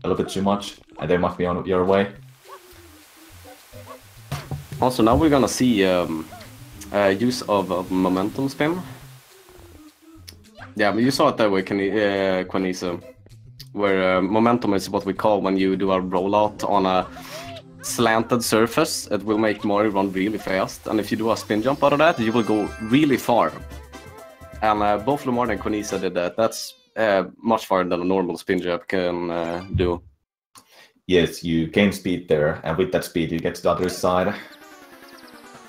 little bit too much, and they must be on your way. Also, now we're gonna see use of momentum spin. Yeah, but you saw it that way, Kwaniza, where momentum is what we call when you do a rollout on a slanted surface. It will make Mario run really fast, and if you do a spin jump out of that, you will go really far. And both LuMardy and Kwaniza did that. That's much farther than a normal spin jump can do. Yes, you gain speed there, and with that speed you get to the other side.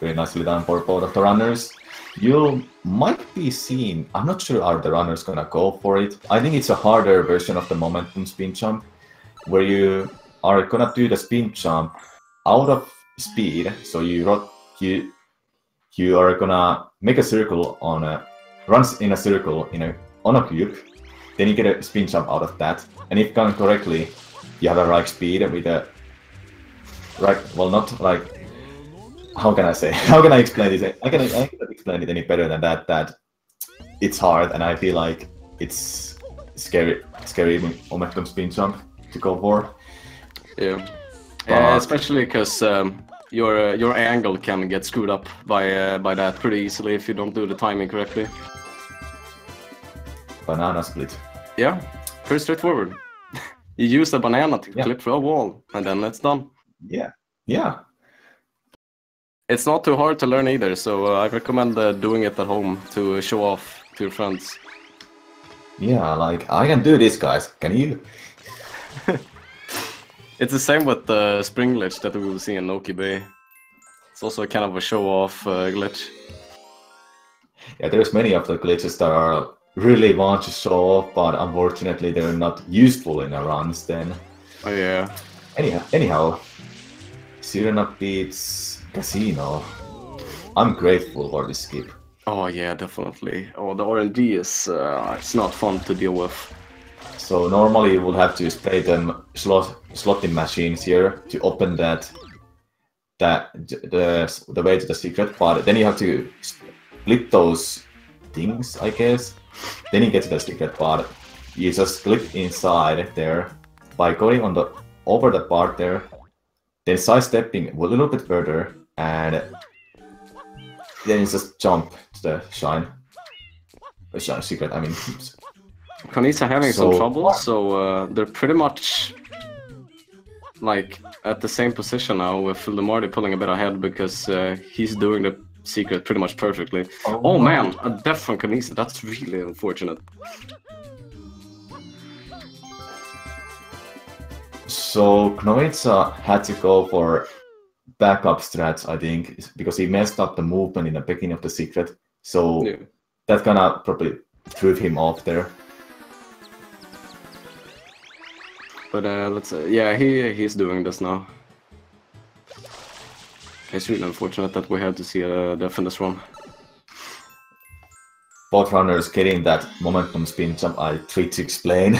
Very nicely done for both of the runners. You might be seeing, I'm not sure are the runners gonna go for it. I think it's a harder version of the momentum spin jump, where you are gonna do the spin jump out of speed. So you are gonna make a circle on a runs in a circle on a cube. Then you get a spin jump out of that, and if done correctly, you have a right speed with a right. Well, not like. How can I say? How can I explain this? I cannot explain it any better than that. That it's hard, and I feel like it's scary momentum spin jump to go for. Yeah, especially because your angle can get screwed up by that pretty easily if you don't do the timing correctly. Banana split. Yeah, pretty straightforward. You use the banana to clip through a wall, and then it's done. Yeah, yeah. It's not too hard to learn either, so I recommend doing it at home to show off to your friends. Yeah, like, I can do this, guys. Can you? It's the same with the spring glitch that we will see in Noki Bay. It's also kind of a show-off glitch. Yeah, there's many of the glitches that are really want to show off, but unfortunately they're not useful in a runs then. Oh yeah. Anyhow, Sirena beats Casino. I'm grateful for this skip. Oh yeah, definitely. Oh, the RNG is it's not fun to deal with. So normally you would have to spray them slotting machines here to open the way to the secret, but then you have to split those things, I guess. Then you get to the secret part. You just click inside there by going over the part there, then sidestepping a little bit further, and then you just jump to the shine secret. I mean, Kwaniza having some trouble, so they're pretty much like at the same position now with LuMardy pulling a bit ahead because he's doing the secret pretty much perfectly. Oh man, a death from Kwaniza. That's really unfortunate. So Kwaniza had to go for backup strats, I think, because he messed up the movement in the beginning of the secret. So Yeah. that kind of probably threw him off there. But let's yeah, he's doing this now. It's really unfortunate that we had to see a death in this run. Both runners getting that momentum spin jump I tried to explain.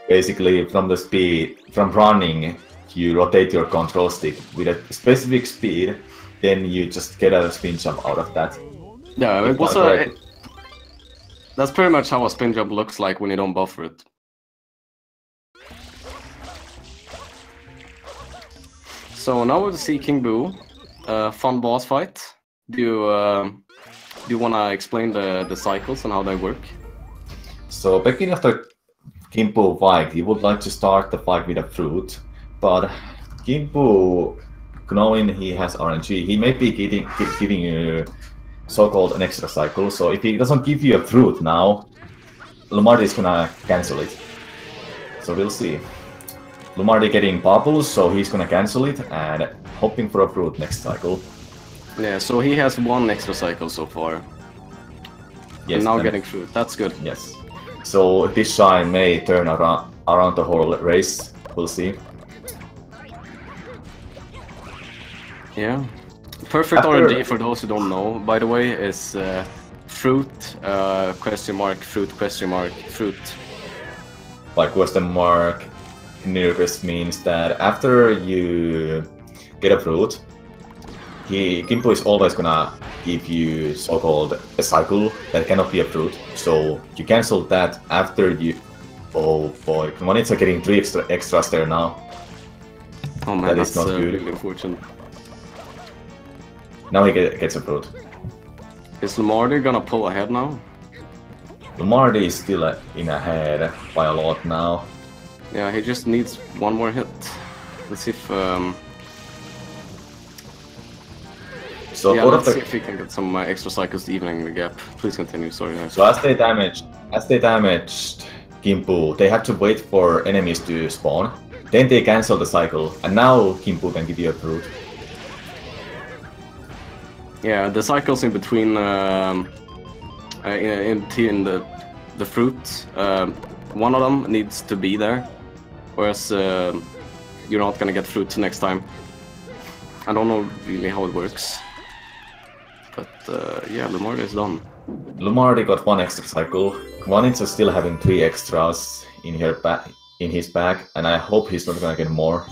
Basically, from the speed, from running, you rotate your control stick with a specific speed, then you just get a spin jump out of that. Yeah, it was that's pretty much how a spin jump looks like when you don't buffer it. So now we'll see King Boo, fun boss fight. Do you want to explain the cycles and how they work? So beginning of the Gimpo fight, he would like to start the fight with a fruit, but Gimpo, knowing he has RNG, he may be giving you so-called an extra cycle. So if he doesn't give you a fruit now, LuMardy is gonna cancel it. So we'll see. LuMardy getting bubbles, so he's gonna cancel it and hoping for a fruit next cycle. Yeah, so he has one extra cycle so far. Yes, and now and getting fruit. That's good. yes. So this shine may turn around the whole race. We'll see. Yeah. Perfect After- RNG, for those who don't know, by the way, is fruit, question mark, fruit, question mark, fruit. By question mark, nearest means that after you get a fruit, Gimpo is always gonna give you so-called a cycle that cannot be a fruit. So you cancel that after you. Oh boy, Kwaniza getting 3 extras there now. Oh man, That that's is not good. really unfortunate. Now he gets a fruit. Is LuMardy gonna pull ahead now? LuMardy is still in ahead by a lot now. Yeah, he just needs one more hit. Let's see if So yeah, both of let's see the if he can get some extra cycles to evening the gap. Please continue. Sorry. So as they damaged Gimpo, they had to wait for enemies to spawn. Then they cancel the cycle, and now Gimpo can give you a fruit. Yeah, the cycles in between in the fruit, one of them needs to be there, whereas you're not gonna get fruit next time. I don't know really how it works, but yeah, LuMardy is done. LuMardy got 1 extra cycle. Kwaniza still having 3 extras in his bag, and I hope he's not gonna get more.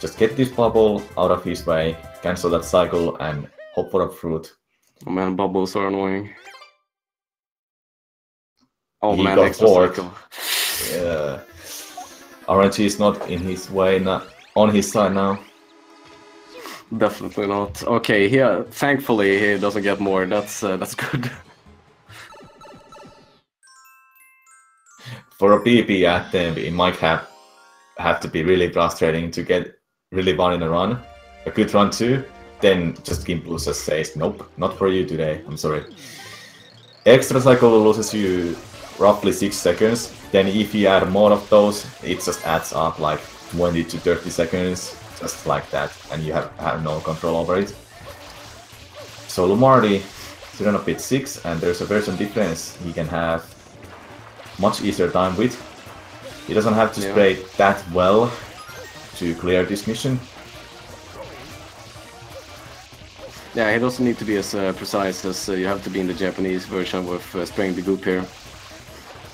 Just get this bubble out of his way, cancel that cycle, and hope for a fruit. Oh man, bubbles are annoying. Oh He man, got extra 4th. cycle. RNG is not in his way, not on his side now. Definitely not. Okay, yeah. Thankfully, he doesn't get more. That's good. For a PvP at them, it might have to be really frustrating to get really one in a run. A good run too. Then just Gimpo just says, nope, not for you today. I'm sorry. Extra cycle loses you roughly 6 seconds. Then if you add more of those, it just adds up like 20 to 30 seconds, just like that, and you have no control over it. So LuMardy is on a bit 6, and there's a version difference he can have much easier time with. He doesn't have to spray that well to clear this mission. Yeah, he doesn't need to be as precise as you have to be in the Japanese version with spraying the goop here.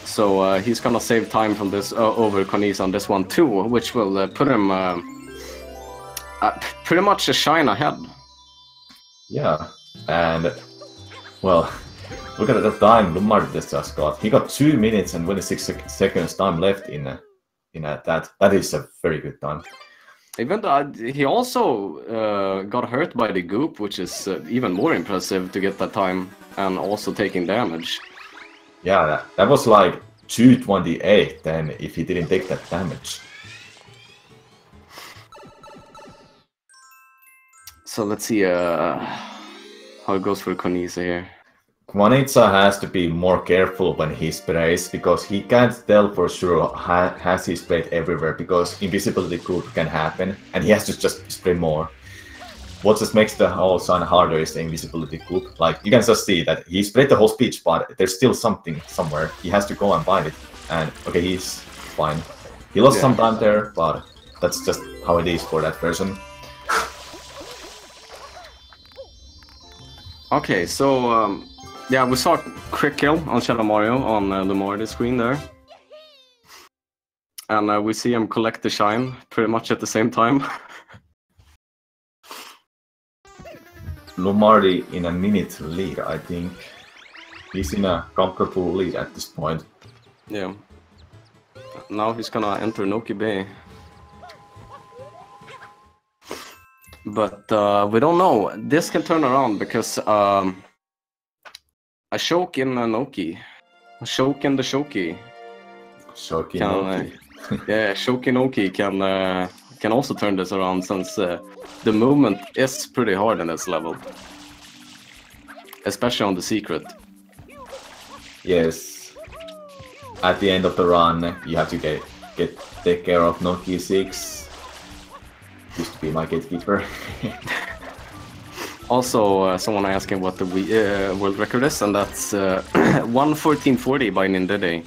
So he's gonna save time from this over Kwaniza on this one too, which will put him pretty much a shine ahead. Yeah, and well, look at the time LuMardy just got. He got 2 minutes and 26 seconds time left in that. That is a very good time. Even though he also got hurt by the goop, which is even more impressive to get that time and also taking damage. Yeah, that was like 228 then if he didn't take that damage. So let's see how it goes for Kwaniza here. Kwaniza has to be more careful when he sprays, because he can't tell for sure has he sprayed everywhere, because invisibility could can happen, and he has to just spray more. What just makes the whole sign harder is the invisibility coop. Like, you can just see that he sprayed the whole speech, but there's still something somewhere. He has to go and find it, and okay, he's fine. He lost some time there, but that's just how it is for that version. Okay, so yeah, we saw a quick kill on Shadow Mario on LuMardy's screen there. And we see him collect the shine pretty much at the same time. LuMardy in a minute lead, I think. He's in a comfortable lead at this point. Yeah. Now he's gonna enter Noki Bay. But we don't know. This can turn around because a choke in Noki. A choke in the Shoki. Shoki Noki. Yeah, Shoki Noki can also turn this around, since the movement is pretty hard in this level. Especially on the secret. Yes. At the end of the run, you have to take care of Noki 6. Used to be my gatekeeper. Also, someone asking what the world record is, and that's 1:14:40 by Nindede.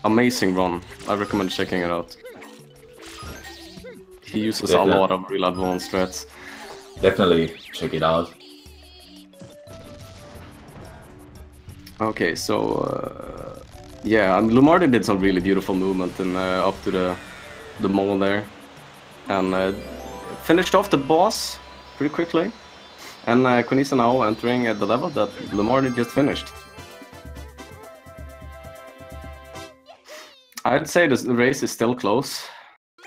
Amazing run. I recommend checking it out. He uses a lot of real advanced strats. Definitely check it out. Okay, so yeah, LuMardy did some really beautiful movement and up to the mole there, and finished off the boss pretty quickly. And Kwaniza now entering at the level that LuMardy just finished. I'd say the race is still close,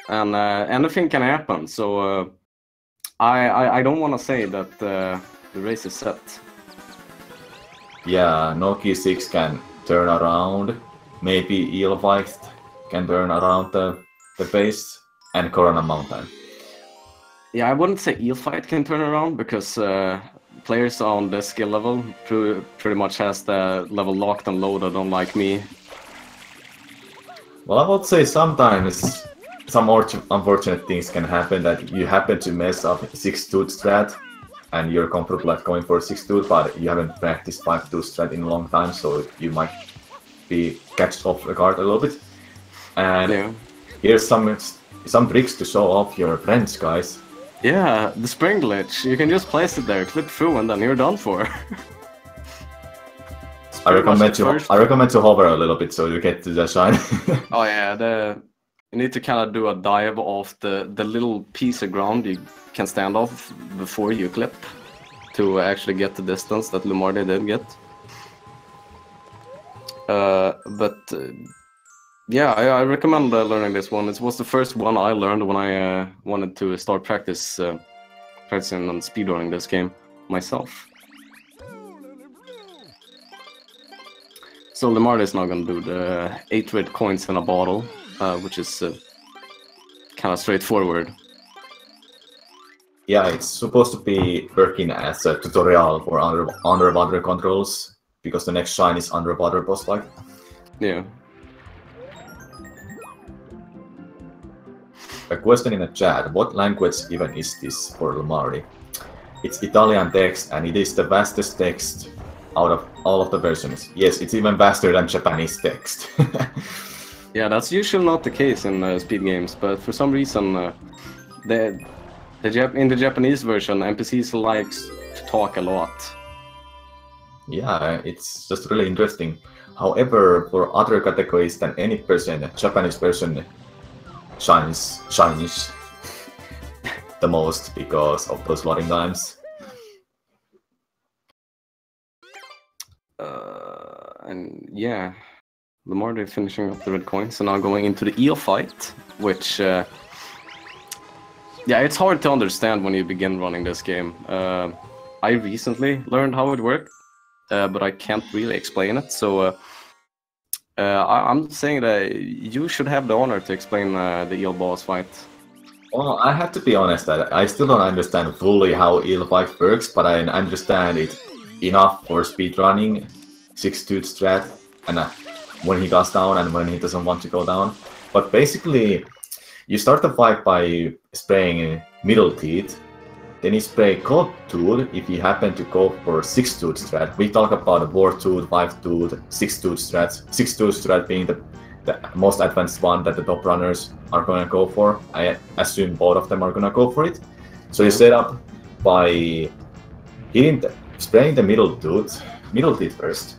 and anything can happen. So I don't want to say that the race is set. Yeah, Noki 6 can turn around. Maybe Eelweicht can turn around the base, and Corona Mountain. Yeah, I wouldn't say Eelfight can turn around, because players on this skill level pretty much has the level locked and loaded, unlike me. Well, I would say sometimes some unfortunate things can happen, that you happen to mess up 6-tooth strat, and you're comfortable at going for 6-tooth, but you haven't practiced 5-tooth strat in a long time, so you might be catched off the guard a little bit. And here's some tricks to show off your friends, guys. Yeah, the spring glitch. You can just place it there, clip through, and then you're done for. I recommend to hover a little bit so you get to the shine. Oh yeah, you need to kind of do a dive off the little piece of ground you can stand off before you clip, to actually get the distance that LuMardy did get. Yeah, I recommend learning this one. It was the first one I learned when I wanted to start practicing and speedrunning this game myself. So LuMardy is now going to do the 8 red coins in a bottle, which is kind of straightforward. Yeah, it's supposed to be working as a tutorial for underwater controls, because the next shine is underwater boss fight. Yeah. A question in the chat: what language even is this for LuMardy? It's Italian text, and it is the fastest text out of all of the versions. Yes, it's even faster than Japanese text. Yeah, that's usually not the case in speed games, but for some reason, in the Japanese version, NPCs likes to talk a lot. Yeah, it's just really interesting. However, for other categories than any person, the Japanese version shines the most because of those loading times. And yeah, LuMardy finishing up the red coins, and now going into the eel fight, which yeah, it's hard to understand when you begin running this game. I recently learned how it worked, but I can't really explain it. So I'm saying that you should have the honor to explain the eel boss fight. Well, I have to be honest that I still don't understand fully how eel fight works, but I understand it enough for speedrunning 6-2 strat, and when he goes down and when he doesn't want to go down. But basically, you start the fight by spraying middle teeth, then you spray cold tooth if you happen to go for 6-tooth strat. We talk about 4-tooth, 5-tooth, 6-tooth strats. 6-tooth strat being the most advanced one that the top runners are going to go for. I assume both of them are going to go for it. So you set up by spraying the middle teeth first.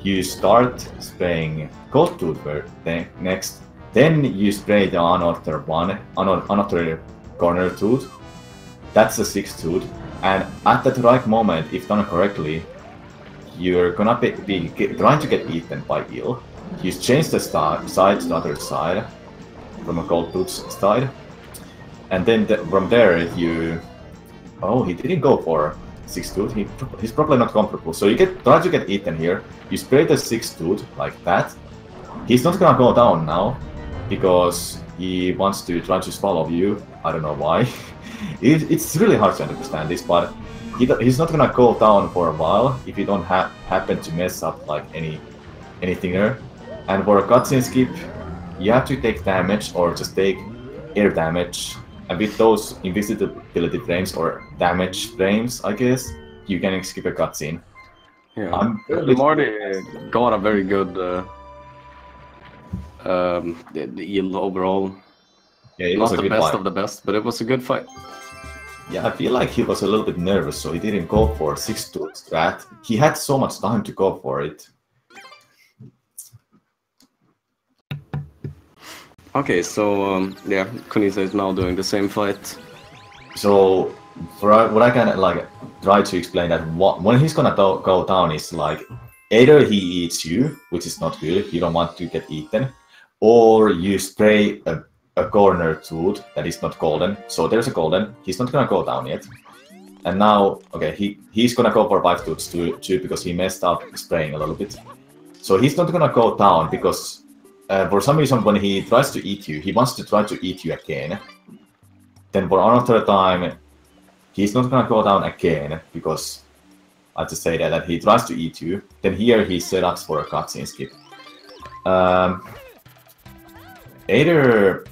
You start spraying cold tooth next. Then you spray the another corner tooth. That's the 6-tooth. And at the right moment, if done correctly, you're gonna be trying to get eaten by eel. You change the side to the other side, from a cold tooth side. And then from there, you... Oh, he didn't go for 6-tooth. He's probably not comfortable. So you try to get eaten here. You spray the 6-tooth like that. He's not gonna go down now, because he wants to try to swallow you. I don't know why. It's really hard to understand this, but he's not gonna go down for a while if you don't happen to mess up like anything there. And for a cutscene skip, you have to take damage or just take air damage. And with those invisibility frames or damage frames, I guess, you can skip a cutscene. Yeah, LuMardy got a very good the eel overall. Yeah, it was not a the good best fight. of the best, but it was a good fight. Yeah, I feel like he was a little bit nervous, so he didn't go for 6-tooth strat. He had so much time to go for it. Okay, so yeah, Kwaniza is now doing the same fight. So what I can like try to explain that when he's gonna go down is like either he eats you, which is not good, you don't want to get eaten, or you spray a corner tooth that is not golden. So there's a golden, he's not gonna go down yet. And now, okay, he's gonna go for 5-tooths too because he messed up spraying a little bit. So he's not gonna go down because for some reason when he tries to eat you, he wants to try to eat you again. Then for another time, he's not gonna go down again because I just say that he tries to eat you. Then here he set up for a cutscene skip. Either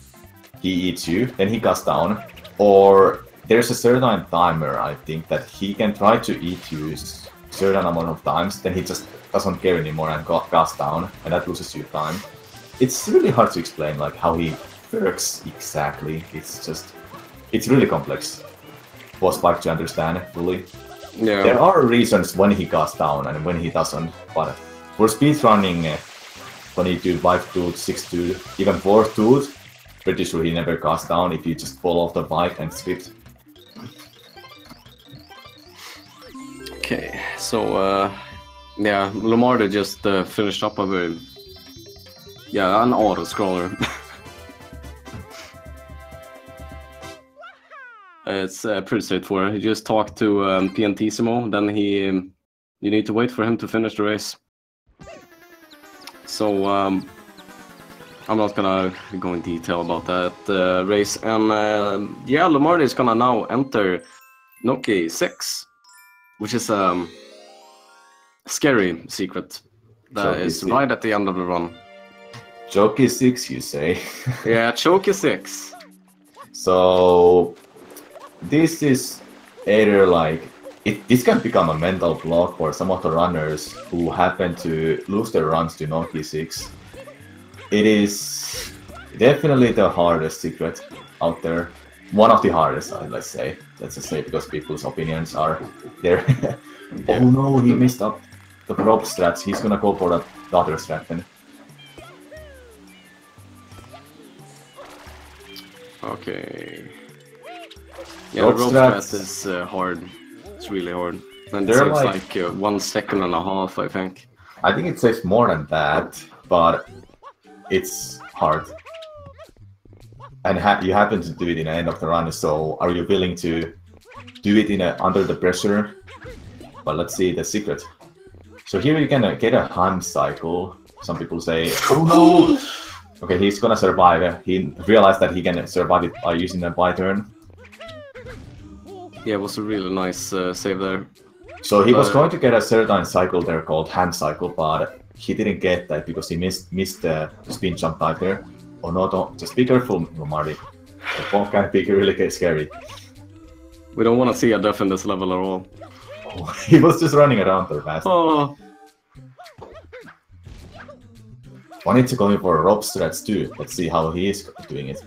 he eats you, then he goes down, or there's a certain timer, I think, that he can try to eat you certain amount of times, then he just doesn't care anymore and goes down, and that loses you time. It's really hard to explain like how he works exactly. It's really complex. Was hard to understand fully. Yeah. There are reasons when he goes down and when he doesn't, but for speedrunning, when you do 5-tooth, 6-tooth, even 4-tooth, pretty sure he never goes down if you just fall off the bike and script. Okay, so yeah, LuMardy just finished up a very an auto scroller. It's pretty straightforward. You just talk to Piantissimo, then you need to wait for him to finish the race. So I'm not gonna go in detail about that race. And yeah, LuMardy is gonna now enter Noki 6, which is a scary secret that is right at the end of the run. Choki 6, you say? Yeah, Choki 6. So this is either like this can become a mental block for some of the runners who happen to lose their runs to Noki 6. It is definitely the hardest secret out there. One of the hardest, let's say. Let's just say because people's opinions are there. Oh no, he messed up the rope strats. He's gonna go for the other strat then. Okay. Yeah, the rope strat is hard. It's really hard. And it saves like 1 second and a half, I think. I think it saves more than that, but it's hard. And you happen to do it in the end of the run, so are you willing to do it under the pressure? But let's see the secret. So here you can get a hand cycle some people say, oh no! Okay, he's gonna survive. He realized that he can survive it by using a Y-turn. Yeah, it was a really nice save there. So he was going to get a certain cycle there called hand cycle, but he didn't get that because he missed the spin jump dive there. Oh no, don't, just be careful, LuMardy. The bomb can be really scary. We don't want to see a death in this level at all. Oh, he was just running around there fast. Oh. Wanted to go in for Rob strats too. Let's see how he is doing it.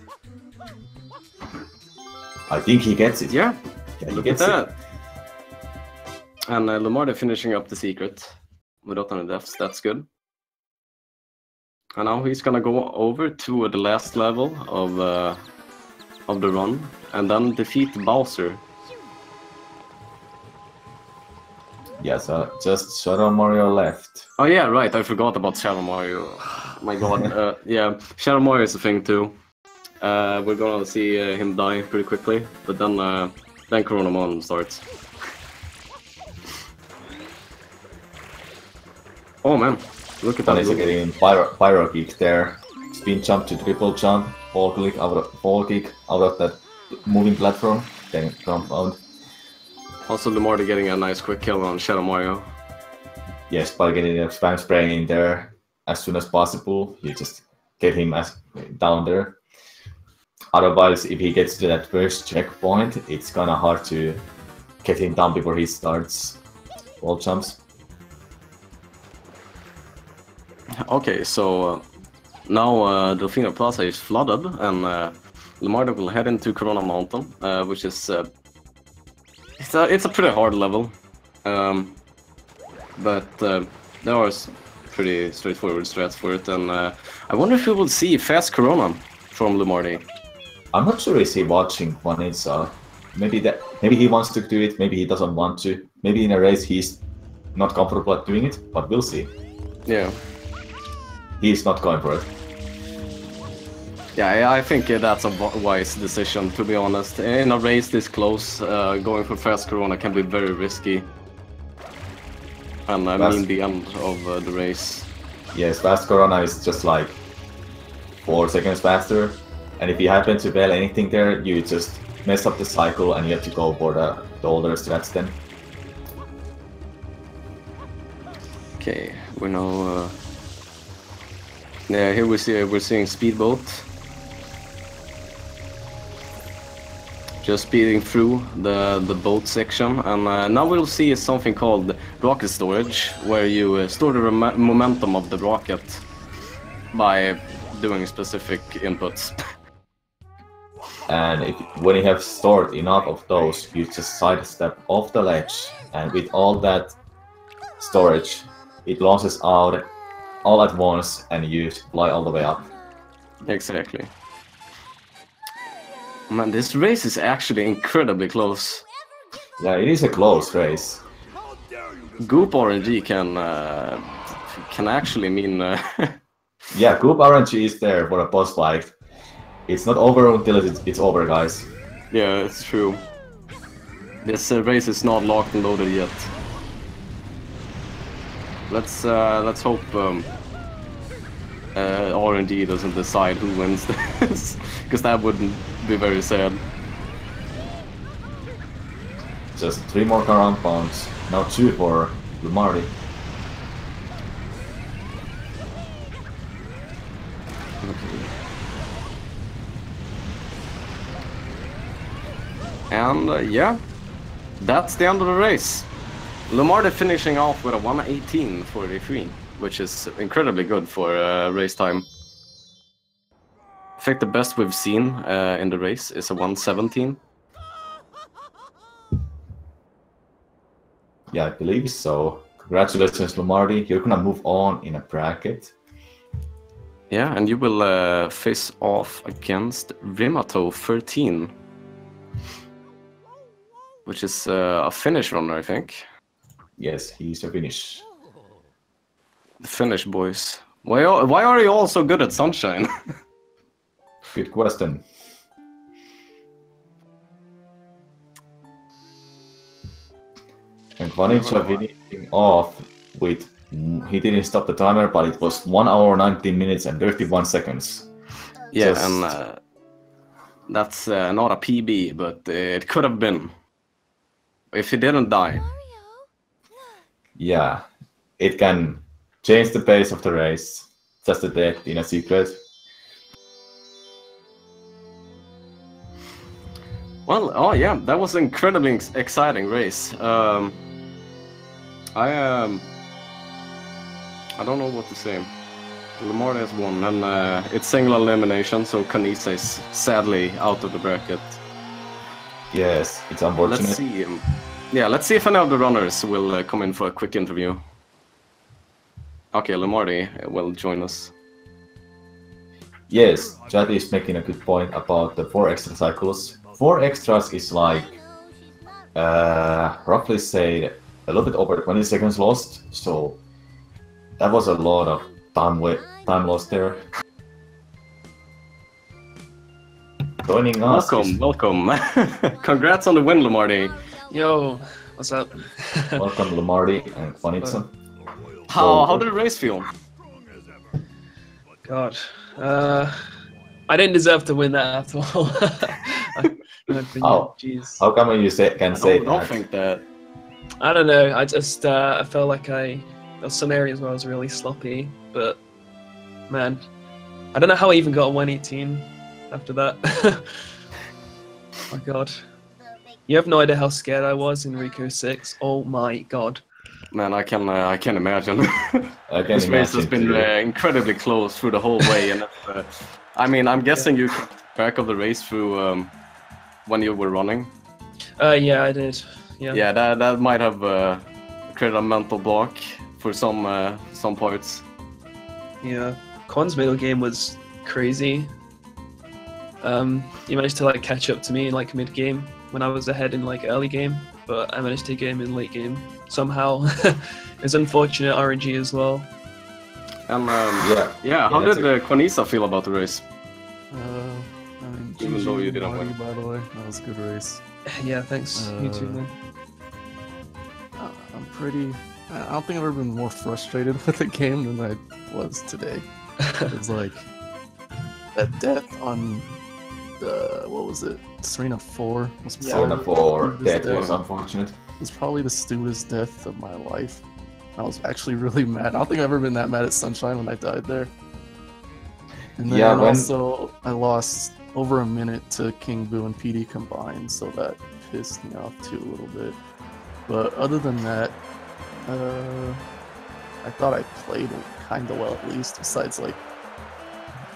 I think he gets it. Yeah, he look gets at that. And LuMardy finishing up the secret without any deaths. That's good. And now he's gonna go over to the last level of the run and then defeat Bowser. Yeah, so just Shadow Mario left. Oh yeah, right. I forgot about Shadow Mario. My God. Yeah, Shadow Mario is a thing too. We're gonna see him die pretty quickly, but then Coronamon starts. Oh man, look at that! Kwaniza getting pyro kick there. Spin jump to triple jump. Fall kick out of that moving platform. Then compound. Also, LuMardy getting a nice quick kill on Shadow Mario. Yes, by getting the spam spray in there as soon as possible, you just get him down there. Otherwise, if he gets to that first checkpoint, it's kinda hard to get him down before he starts wall jumps. Okay, so now Delfino Plaza is flooded, and LuMardy will head into Corona Mountain, which is it's a pretty hard level, but there are pretty straightforward strats for it, and I wonder if we will see fast Corona from LuMardy. I'm not sure is he watching Kwaniza. Maybe he wants to do it, maybe he doesn't want to. Maybe in a race he's not comfortable at doing it, but we'll see. Yeah. He's not going for it. Yeah, I think that's a wise decision, to be honest. In a race this close, going for fast Corona can be very risky. And I mean the end of the race. Yes, fast Corona is just like 4 seconds faster. And if you happen to bail anything there, you just mess up the cycle and you have to go for the older strats then. Okay, we're now... yeah, here we're seeing Speedboat. Just speeding through the boat section, and now we'll see something called rocket storage, where you store the momentum of the rocket by doing specific inputs. And when you have stored enough of those, you just sidestep off the ledge, and with all that storage, it launches out all at once, and you fly all the way up. Exactly. Man, this race is actually incredibly close. Yeah, it is a close race. Goop RNG can actually mean... Yeah, Goop RNG is there for a boss fight. It's not over until it's over, guys. Yeah, it's true. This race is not locked and loaded yet. Let's hope RNG doesn't decide who wins this, because that wouldn't be very sad. Just 3 more ground pounds. Now 2 for LuMardy. Okay. And yeah, that's the end of the race. LuMardy finishing off with a 1:18.43, which is incredibly good for race time. I think the best we've seen in the race is a 1:17. Yeah, I believe so. Congratulations, LuMardy. You're gonna move on in a bracket. Yeah, and you will face off against Rimato 13, which is a Finnish runner, I think. Yes, he's a Finnish. The Finnish boys. Why are you all so good at Sunshine? Good question. And Kwaniza finishing off with He didn't stop the timer, but it was 1 hour, 19 minutes, and 31 seconds. Yeah, Just- and that's not a PB, but it could have been. If he didn't die. Yeah, it can change the pace of the race. Just a death in a secret. Well, oh yeah, that was an incredibly exciting race. I don't know what to say. LuMardy has won, and it's single elimination, so Kwaniza is sadly out of the bracket. Yes, it's unfortunate. Let's see. Yeah, let's see if any of the runners will come in for a quick interview. Okay, LuMardy will join us. Yes, Chad is making a good point about the 4 extra cycles. 4 extras is like, roughly say, a little bit over 20 seconds lost, so that was a lot of time lost there. Joining us. Welcome. Congrats on the win, LuMardy. Yo, what's up? Welcome, LuMardy and Kwaniza. How did the race feel? God, I didn't deserve to win that after all. Jeez. How come you can say that? Don't think that. I don't know. I just I felt like there were some areas where I was really sloppy, but man, I don't know how I even got a 118 after that. My God, you have no idea how scared I was in Rico 6. Oh my God. Man, I can imagine. This race has been incredibly close through the whole way, and I mean, I'm guessing you kept track of the race through when you were running. Yeah, I did. Yeah. Yeah, that might have created a mental block for some parts. Yeah, Quan's middle game was crazy. He managed to like catch up to me in like mid game when I was ahead in like early game, but I managed to get him in late game somehow. It's unfortunate RNG as well. And how did Kwaniza feel about the race? I mean, Even GG though you didn't Marty, win. by the way, that was a good race. Yeah, thanks. You too, man. I'm pretty. I don't think I've ever been more frustrated with the game than I was today. It was like that death on the what was it? Serena 4 was Serena 4, that was unfortunate. It was probably the stupidest death of my life. I was actually really mad. I don't think I've ever been that mad at Sunshine when I died there. And then also I lost over a minute to King Boo and PD combined, so that pissed me off too a little bit. But other than that, I thought I played it kind of well at least, besides like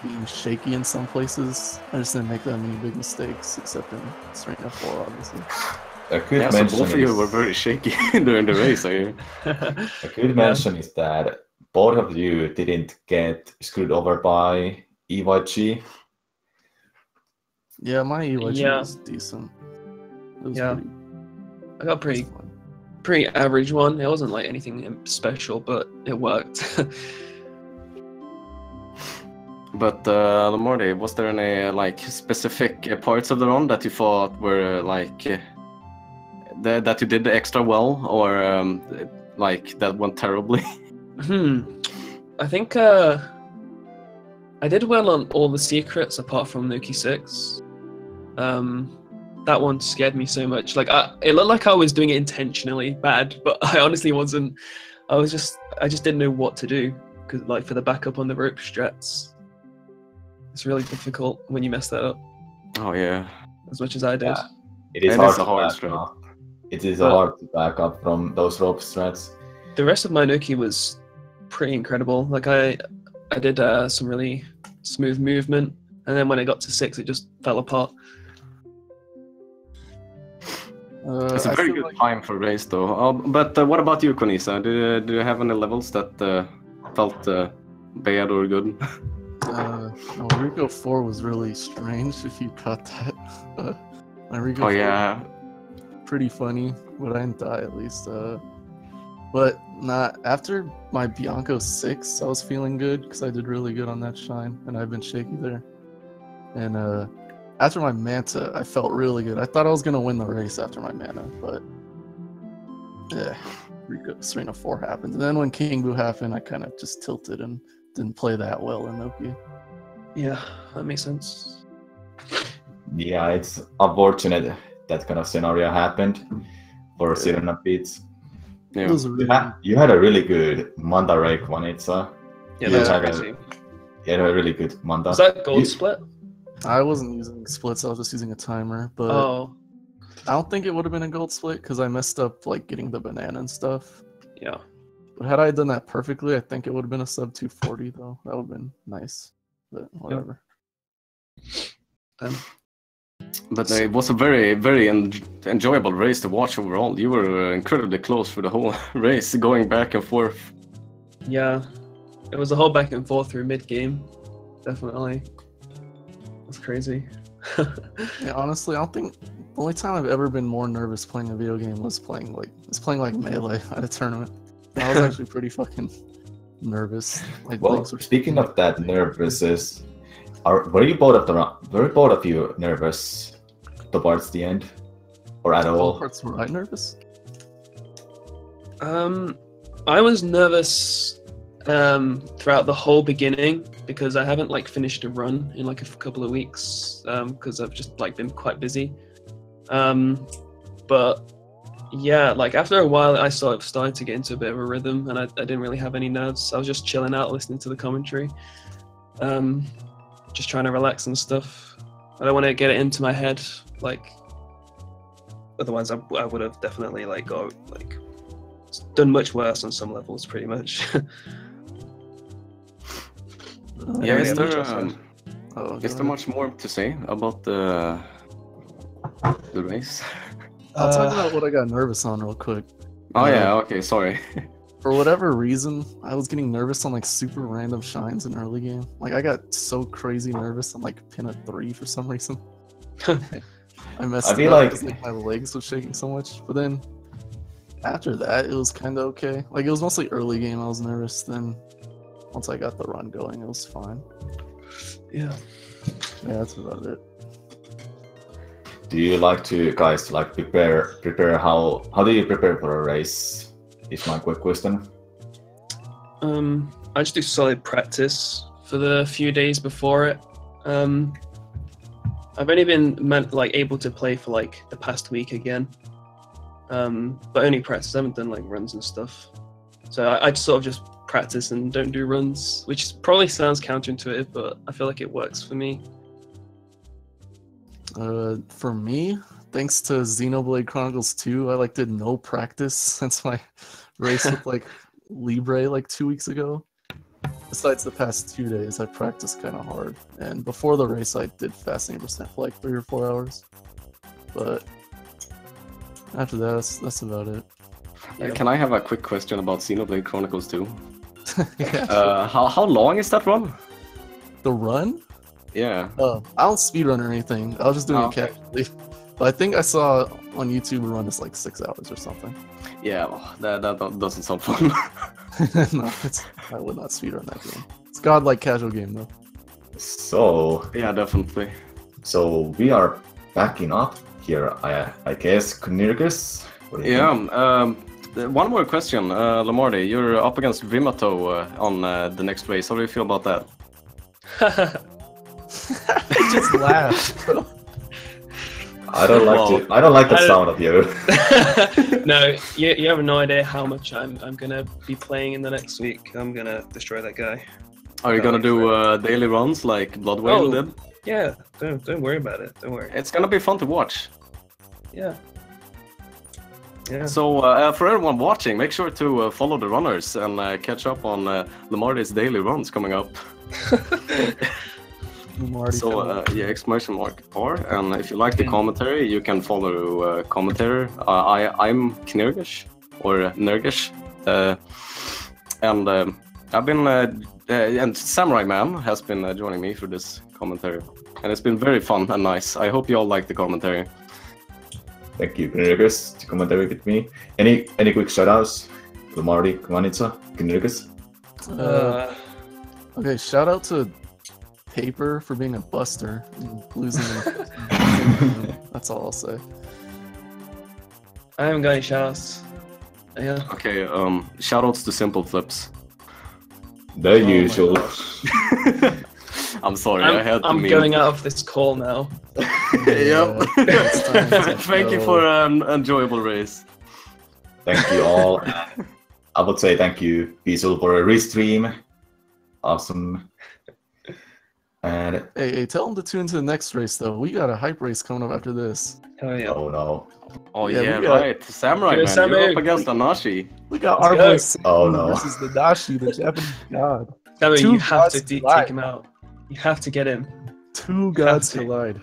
being shaky in some places. I just didn't make that many big mistakes, except in Serena 4, obviously. A good Yeah, so both of you were very shaky during the race. A good mention is that both of you didn't get screwed over by EYG. Yeah, my EYG Yeah. was decent. It was Yeah. pretty, I got pretty average one. It wasn't like anything special, but it worked. But LuMardy, was there any like specific parts of the run that you thought were like that you did extra well, or like that went terribly? I think I did well on all the secrets apart from Nuki 6. That one scared me so much. Like it looked like I was doing it intentionally bad, but I honestly wasn't. I just didn't know what to do, because like for the backup on the rope strats, it's really difficult when you mess that up. Oh yeah. As much as I did. Yeah. It is It hard is a to hard back strat. up. It is hard to back up from those rope strats. The rest of my Nuki was pretty incredible. Like I did some really smooth movement, and then when I got to 6, it just fell apart. It's a very good time for race, though. But what about you, Kwaniza? Do you have any levels that felt bad or good? No, Rico 4 was really strange if you caught that. My Rico 4 yeah. pretty funny, but I didn't die at least. But not after my Bianco 6, I was feeling good because I did really good on that shine, and I've been shaky there. And after my Manta, I felt really good. I thought I was gonna win the race after my Mana, but yeah, Serena 4 happened. And then when King Boo happened, I kind of just tilted and didn't play that well in Noki. Yeah, that makes sense. Yeah, it's unfortunate that kind of scenario happened for Serena Beats. Yeah. It was really, You had a really good Manda Ray Kwaniza. Yeah, You that's had crazy. You had a really good Manda. Was that gold split? I wasn't using splits, I was just using a timer, but Oh, I don't think it would have been a gold split because I messed up like getting the banana and stuff. yeah. But had I done that perfectly, I think it would have been a sub 240 though. That would have been nice. But whatever. But it was a very, very enjoyable race to watch overall. You were incredibly close for the whole race, going back and forth. Yeah, it was a whole back and forth through mid game. Definitely. That's crazy. Yeah, honestly, I don't think the only time I've ever been more nervous playing a video game was playing like Melee at a tournament. I was actually pretty fucking nervous. Like, Well, legs were speaking of that nervousness, were both of you nervous towards the end, or at all all? parts were I nervous? I was nervous throughout the whole beginning because I haven't like finished a run in like a couple of weeks because I've just like been quite busy. But yeah, like after a while I sort of started to get into a bit of a rhythm and I didn't really have any nerves. I was just chilling out listening to the commentary, just trying to relax and stuff. I don't want to get it into my head, like otherwise I would have definitely like done much worse on some levels pretty much. Yeah, is yeah, there much more to say about the race? I'll talk about what I got nervous on real quick. Oh yeah, okay, sorry. For whatever reason, I was getting nervous on like super random shines in early game. Like I got so crazy nervous on like pin at 3 for some reason. I messed it up because like my legs were shaking so much. But then after that, it was kind of okay. Like it was mostly early game I was nervous. Then once I got the run going, it was fine. Yeah. Yeah, that's about it. Do you like to guys like prepare how do you prepare for a race? Is my quick question. I just do solid practice for the few days before it. I've only been able to play for like the past week again, but only practice. I haven't done like runs and stuff, so I sort of just practice and don't do runs, which probably sounds counterintuitive, but I feel like it works for me. For me, thanks to Xenoblade Chronicles 2, I like did no practice since my race with like Libre like 2 weeks ago. Besides the past 2 days, I practiced kind of hard, and before the race, I did fasting percent for like 3 or 4 hours. But after that, that's about it. Yeah. Can I have a quick question about Xenoblade Chronicles 2? Yeah. How long is that run? The run? Yeah. I don't speedrun or anything. I was just doing it casually. But I think I saw on YouTube a run is like 6 hours or something. Yeah, well, that doesn't sound fun. No, I would not speedrun that game. It's godlike casual game though. So yeah, definitely. So we are backing up here, I guess. Knirgus? Yeah. One more question, LuMardy. You're up against Vimato on the next race. How do you feel about that? Just laugh. I don't like the sound of you. No, you have no idea how much I'm gonna be playing in the next week. I'm gonna destroy that guy. Are you gonna do daily runs like Blood Whale did? Yeah, don't worry about it. Don't worry. It's gonna be fun to watch. Yeah. Yeah. So for everyone watching, make sure to follow the runners and catch up on LuMardy's daily runs coming up. So yeah, exclamation mark R. And if you like the commentary, you can follow commentator. I'm Knirgish or Nergish, and I've been and Samurai Man has been joining me for this commentary, and it's been very fun and nice. I hope you all like the commentary. Thank you, Knirgus, to commentary with me. Any quick shoutouts? LuMardy, Kwaniza, Knirgus? Okay, shout out to Paper for being a buster and losing. That's all I'll say. I haven't got any shoutouts. Yeah. Okay, shoutouts to Simple Flips. The usual. I'm sorry, I had to I'm mean. going out of this call now. Yep. It's time to Thank you go. for an enjoyable race. Thank you all. I would say thank you, Diesel, for a restream. Awesome. And Hey, tell them to tune to the next race though. We got a hype race coming up after this. Oh yeah. oh no. Oh Yeah, yeah, we got- right. Samurai Yo, man, you're Samu. up against Anashi. We got Let's our go. boy Samu Oh, no. versus the Dashi, the Japanese god. Samu, Two you have to gods take collide. him out. You have to get him. Two gods to. collide.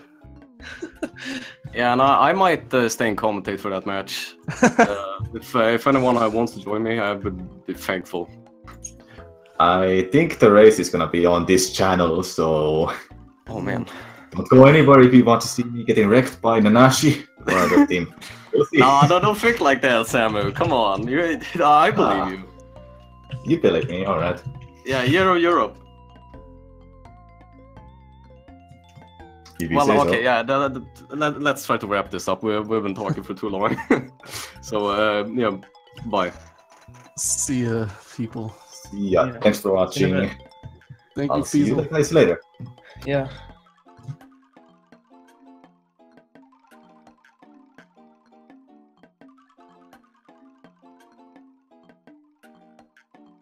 Yeah, and I might stay and commentate for that match. If anyone wants to join me, I would be thankful. I think the race is gonna be on this channel, so Oh man. don't go anywhere if you want to see me getting wrecked by Nanashi or other team. We'll see. No, don't think like that, Samu. Come on, I believe you. You believe me, alright. Yeah, Europe. If you Well, say okay, so. yeah. Let's try to wrap this up. We've been talking for too long. So, yeah, bye. See ya, people. Yeah, Yeah. thanks for watching. In a bit. Thank I'll you, see you Fiesel. guys later. Yeah.